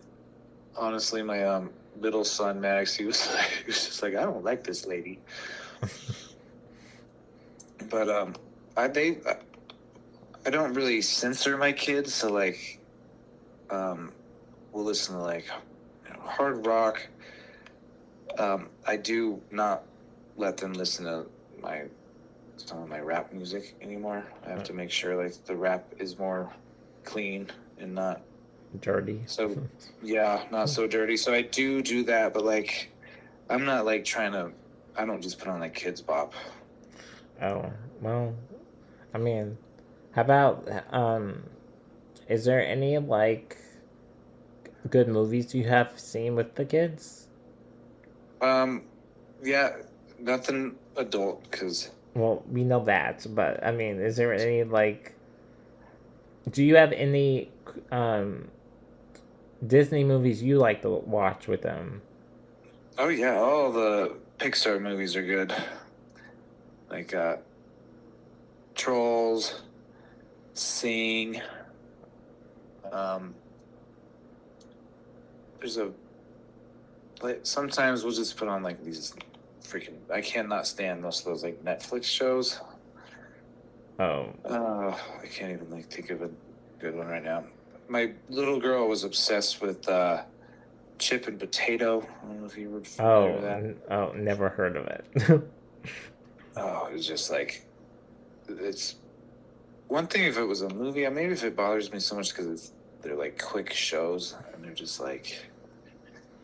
honestly, my middle son Max, he was just like, I don't like this lady. But I don't really censor my kids, so like, we'll listen to like hard rock. I do not let them listen to some of my rap music anymore. I have to make sure like the rap is more clean and not Dirty. so not so dirty. So I do that, but like I'm not like trying to. I don't just put on like Kids Bop. Oh, well, I mean, how about is there any like good movies you have seen with the kids? Yeah, nothing adult because Well, we know that, but I mean, is there any like do you have any um Disney movies you like to watch with them? oh yeah, all the Pixar movies are good. Like Trolls, Sing. Um, there's a like sometimes we'll just put on like these freaking. I cannot stand most of those like Netflix shows. Oh, I can't even like think of a good one right now. My little girl was obsessed with Chip and Potato. I don't know if you were familiar with that. oh, never heard of it. Oh, it was just like it's one thing if it was a movie. Maybe if it bothers me so much because they're like quick shows and they're just like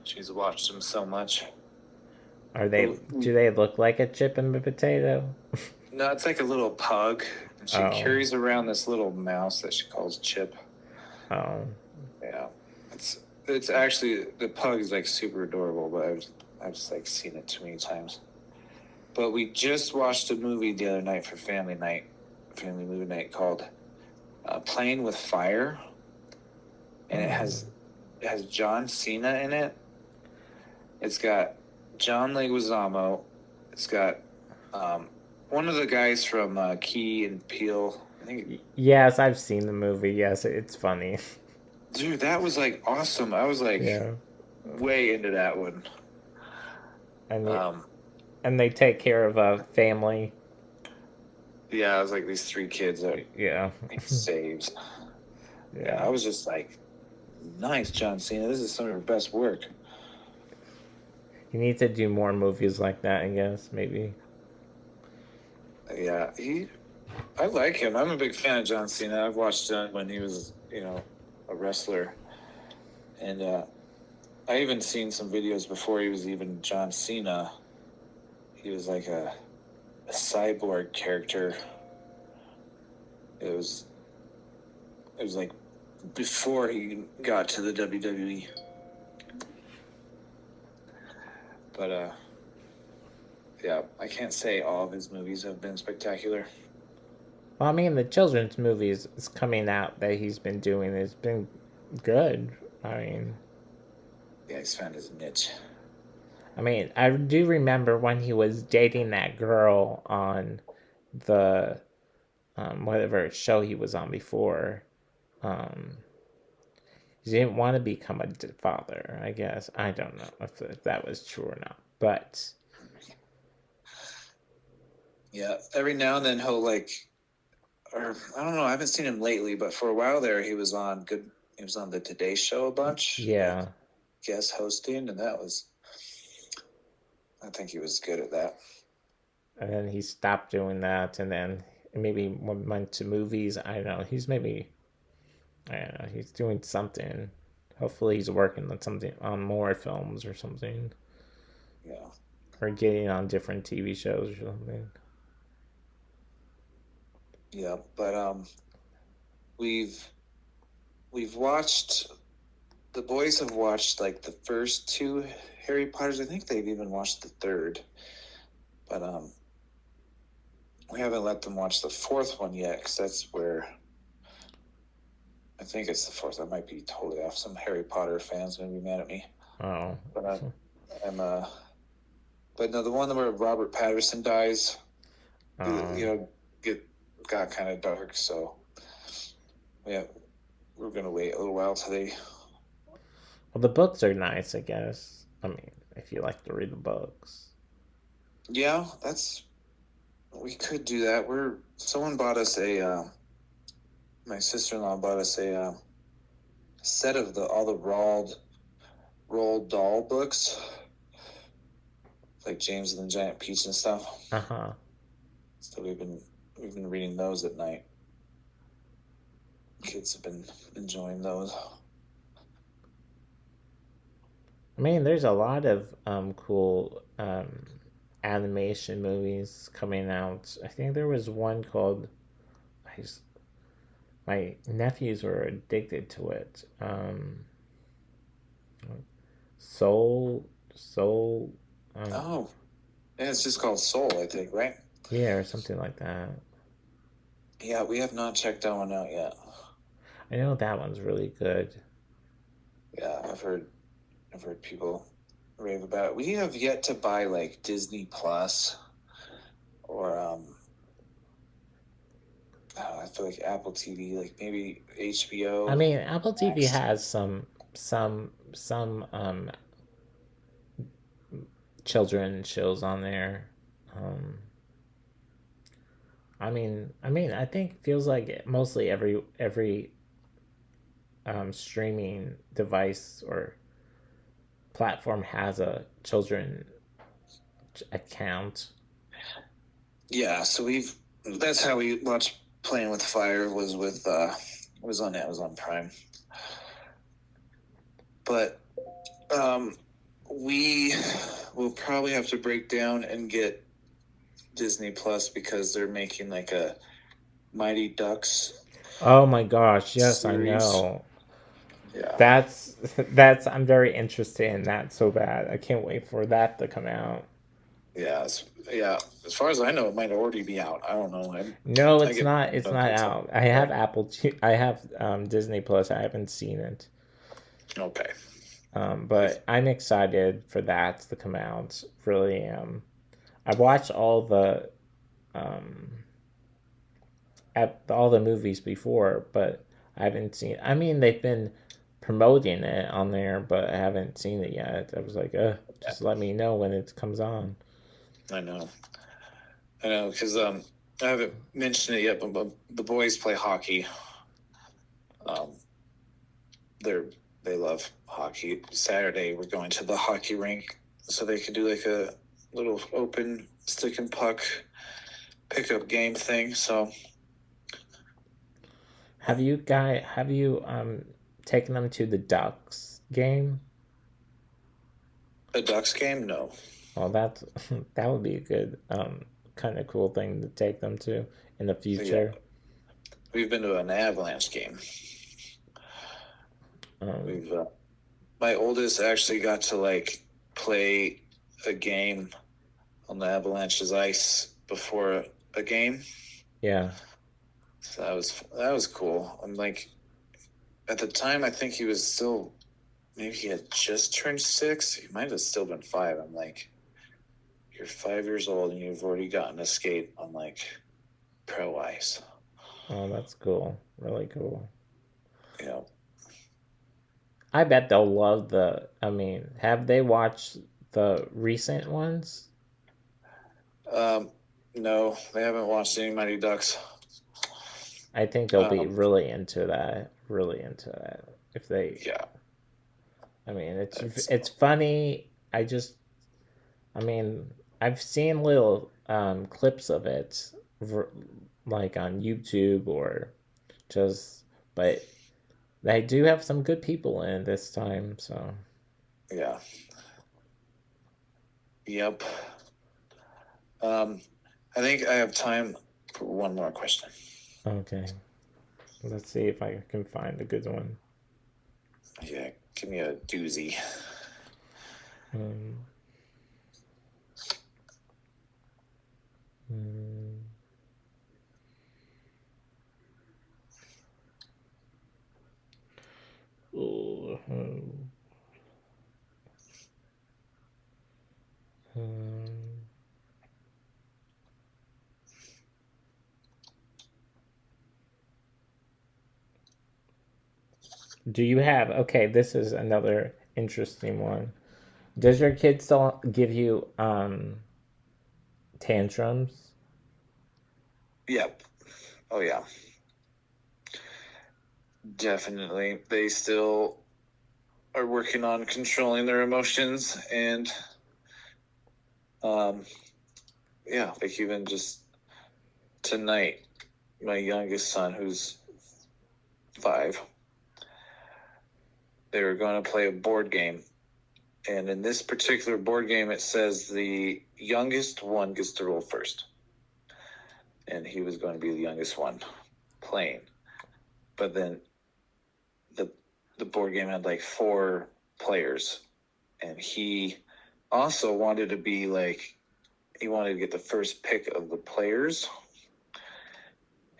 she's watched them so much. Are they? Do they look like a chip and a potato? No, it's like a little pug, and she Oh, carries around this little mouse that she calls Chip. oh, Yeah, it's actually the pug is like super adorable, but I've just like seen it too many times. But we just watched a movie the other night for family movie night called "Playing with Fire," and it has John Cena in it. It's got John Leguizamo. It's got one of the guys from Key and Peele. I think. yes, I've seen the movie. Yes, it's funny. Dude, that was like awesome. I was like Yeah, way into that one. and Um, and they take care of a family. yeah, I was like these three kids that Yeah, he saves. Yeah, yeah. I was just like, nice, John Cena. This is some of your best work. You need to do more movies like that, I guess. Maybe. Yeah, I like him. I'm a big fan of John Cena. I've watched him when he was, a wrestler, and I even seen some videos before he was even John Cena. He was like a cyborg character. It was it was like before he got to the WWE. But yeah, I can't say all of his movies have been spectacular. Well, I mean, the children's movies is coming out that he's been doing has been good. I mean, Yeah, he's found his niche. I do remember when he was dating that girl on the whatever show he was on before. Um, he didn't want to become a father. I guess I don't know if that was true or not, but Yeah, every now and then he'll like, or I don't know. I haven't seen him lately, but for a while there, he was on good. He was on the Today Show a bunch, like yeah. guest hosting, and that was. I think he was good at that. And then he stopped doing that, and then maybe went to movies. I don't know. He's maybe I don't know. He's doing something. Hopefully, he's working on something on more films or something, Yeah, or getting on different TV shows or something. yeah, but we've we've watched. The boys have watched like the first two Harry Potters. I think they've even watched the third, but we haven't let them watch the fourth one yet because that's where I think it's the fourth. I might be totally off. Some Harry Potter fans are gonna be mad at me, Oh, but I'm but no, the one where Robert Patterson dies, you um, know, get got kind of dark. So yeah, we're gonna wait a little while till they. well, the books are nice, I guess. I mean, if you like to read the books. Yeah, that's we could do that. Someone bought us a. My sister in law bought us a set of the all the Roald Dahl books, like James and the Giant Peach and stuff. Uh huh. So we've been reading those at night. Kids have been enjoying those. I mean, there's a lot of cool animation movies coming out. I think there was one called. I my nephews were addicted to it. Soul, um, Oh, yeah, it's just called Soul, I think, right? yeah, or something like that. Yeah, we have not checked that one out yet. I know that one's really good. Yeah, I've heard people rave about it. We have yet to buy like Disney Plus or I feel like Apple TV, like maybe I HBO mean, Apple TV Max. has some children shows on there. Um, I think feels like mostly every streaming device or platform has a children account. Yeah, so we've that's how we watched Playing with Fire was on Amazon Prime. But um we will probably have to break down and get Disney Plus because they're making like a Mighty Ducks Oh my gosh, yes, I series. know. Yeah. That's I'm very interested in that so bad. I can't wait for that to come out. Yeah, yeah. As far as I know, it might already be out. I don't know. No, I it's get not. It's not notified. out. I have I have Disney Plus. I haven't seen it. Okay. But I'm excited for that to come out. Really am. I've watched um, all the movies before, but I haven't seen. I mean, they've been promoting it on there, but I haven't seen it yet. I was like, just let me know when it comes on. I know. I know, because I haven't mentioned it yet, but the boys play hockey. Um, they're they love hockey. Saturday we're going to the hockey rink so they can do like a little open stick and puck pickup game thing. So Have you taken them to the Ducks game? a Ducks game, no. Well, that that would be a good kind of cool thing to take them to in the Yeah, future. we've been to an Avalanche game. Um, We've My oldest actually got to like play a game on the Avalanche's ice before a game. yeah, So that was cool. I'm like, at the time, I think he was still, maybe he had just turned 6. He might have still been 5. I'm like, you're 5 years old and you've already gotten to skate on like pro ice. oh, that's cool, really cool. You know, I bet they'll love the. I mean, have they watched the recent ones? um, no, they haven't watched any Mighty Ducks. I think they'll be Um, really into that. Really into that. If they, yeah, I mean, it's it's funny. I mean, I've seen little clips of it, like on YouTube or just, but they do have some good people in this time. So yeah, yep. Um, I think I have time for one more question. okay, let's see if I can find a good one. Yeah, give me a doozy. Um, mm, oh, um, do you have? Okay, this is another interesting one. Does your kid still give you tantrums? Yep. Oh yeah, definitely. They still are working on controlling their emotions, and um, yeah, like even just tonight, my youngest son, who's 5, they were going to play a board game, and in this particular board game, it says the youngest one gets to roll first, and he was going to be the youngest one playing, but then the the board game had like 4 players, and he also wanted to be like he wanted to get the first pick of the players,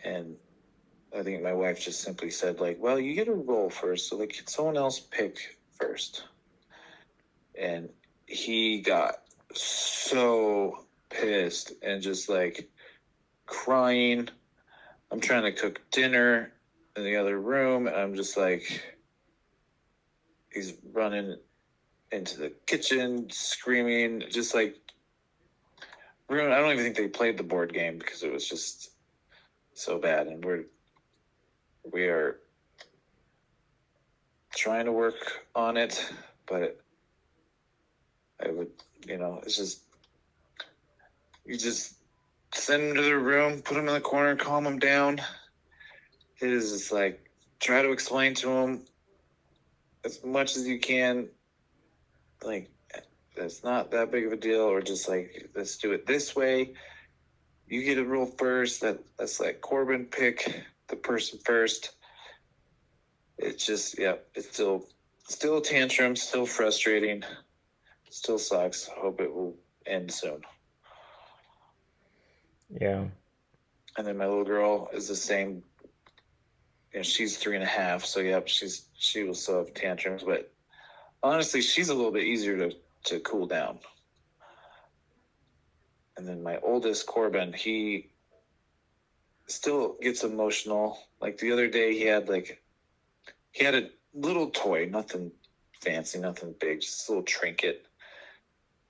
and I think my wife just simply said like, well, you get to roll first, so like someone else pick first. And he got so pissed and just like crying. I'm trying to cook dinner in the other room, and I'm just like, he's running into the kitchen screaming, just like, I don't even think they played the board game because it was just so bad, and we are trying to work on it, but I would, it's just, you just send them to their room, put them in the corner, calm them down. It is just like, try to explain to them as much as you can, like, it's not that big of a deal, or just like, let's do it this way. You get a rule first. That's like Corbin pick the person first. It's just, yeah, it's still a tantrum, still frustrating, still sucks. Hope it will end soon. Yeah. And then my little girl is the same. She's 3.5, so yep, she will still have tantrums, but honestly, she's a little bit easier to cool down. And then my oldest, Corbin, he still gets emotional. Like the other day, he had little toy, nothing fancy, nothing big, just a little trinket.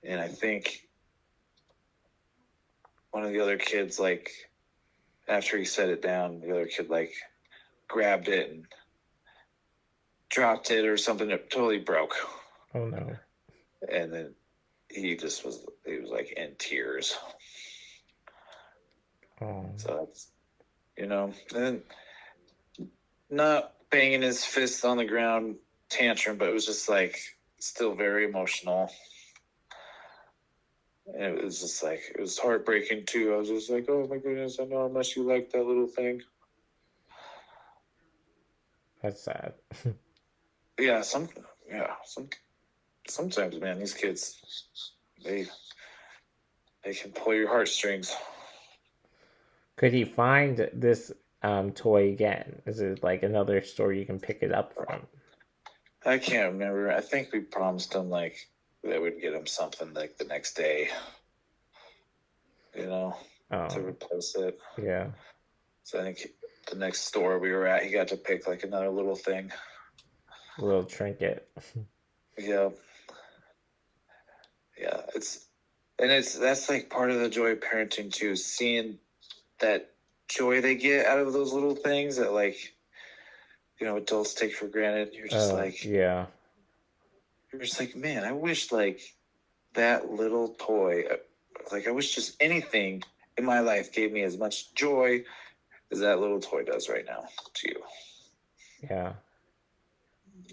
And I think one of the other kids, like, after he set it down, the other kid, like, grabbed it and dropped it or something. It totally broke. Oh no. And then he was like in tears. Oh. So that's, and then not banging his fist on the ground tantrum, but it was just like still very emotional. And it was just like, it was heartbreaking too. I was just like, oh my goodness, I know how much you like that little thing. That's sad. Yeah, sometimes, man, these kids, they can pull your heartstrings. Could he find this toy again? Is it like another store you can pick it up from? I can't remember. I think we promised him like that we'd get him something like the next day, to replace it. Yeah. So I think the next store we were at, he got to pick like another little thing. A little trinket. Yeah. Yeah. That's like part of the joy of parenting too, seeing that joy they get out of those little things that like, adults take for granted. You're just yeah. You're just like, man, I wish like that little toy, like I wish just anything in my life gave me as much joy as that little toy does right now to you. Yeah.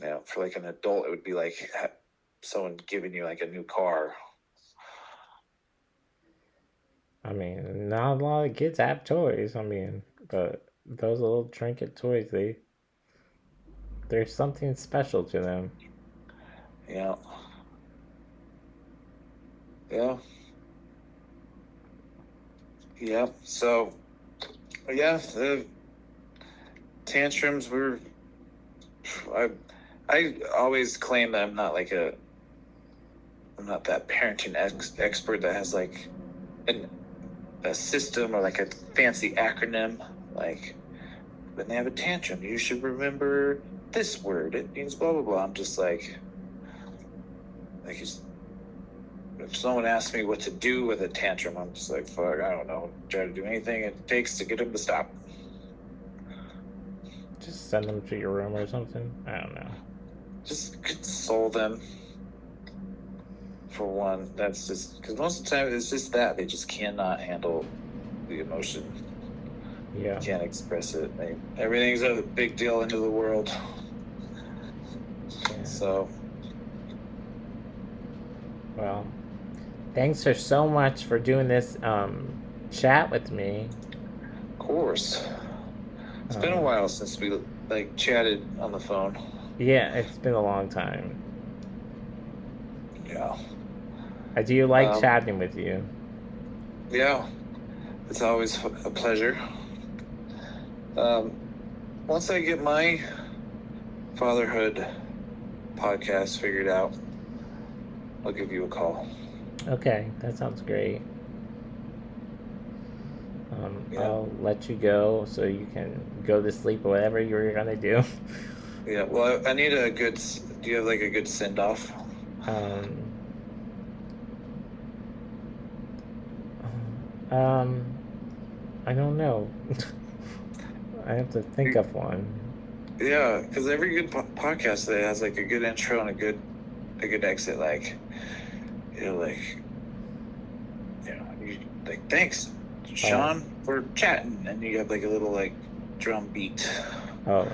Yeah, for like an adult, it would be like someone giving you like a new car. I mean, not a lot of kids have toys. I mean, but those little trinket toys, there's something special to them. Yeah. Yeah. Yeah. So, yeah, the tantrums were. I always claim that I'm not that parenting expert that has like a system or like a fancy acronym. Like, when they have a tantrum, you should remember this word. It means blah blah blah. I'm just like if someone asks me what to do with a tantrum, I'm just like, fuck, I don't know. Try to do anything it takes to get them to stop. Just send them to your room or something. I don't know. Just console them. For one, that's just because most of the time it's just that they just cannot handle the emotion. Yeah. Can't express it. Everything's a big deal into the world. Yeah. So. Well, thanks for so much for doing this chat with me. Of course. It's been a while since we chatted on the phone. Yeah, it's been a long time. Yeah. I do like chatting with you. Yeah. It's always a pleasure. Once I get my fatherhood podcast figured out, I'll give you a call. Okay, that sounds great. I'll let you go so you can go to sleep or whatever you're gonna do. Yeah, well, I need a good. Do you have like a good send off? I don't know. I have to think of one. Yeah, because every good podcast that has like a good intro and a good exit, like, thanks, Sean, for chatting, and you have like a little like drum beat. Oh.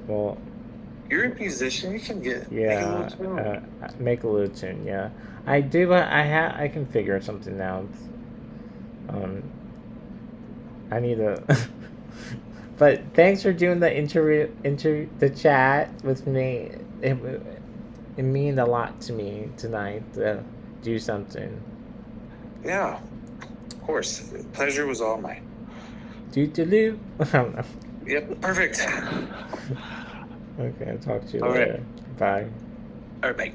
Well, you're a musician. You can make a little tune. Yeah, I do. I can figure something out. I need to. But thanks for doing the chat with me. It means a lot to me tonight to do something. Yeah, of course. The pleasure was all mine. Doo-doo-doo. I don't know. Yep, perfect. Okay, I'll talk to you later. Right. Bye. All right, bye.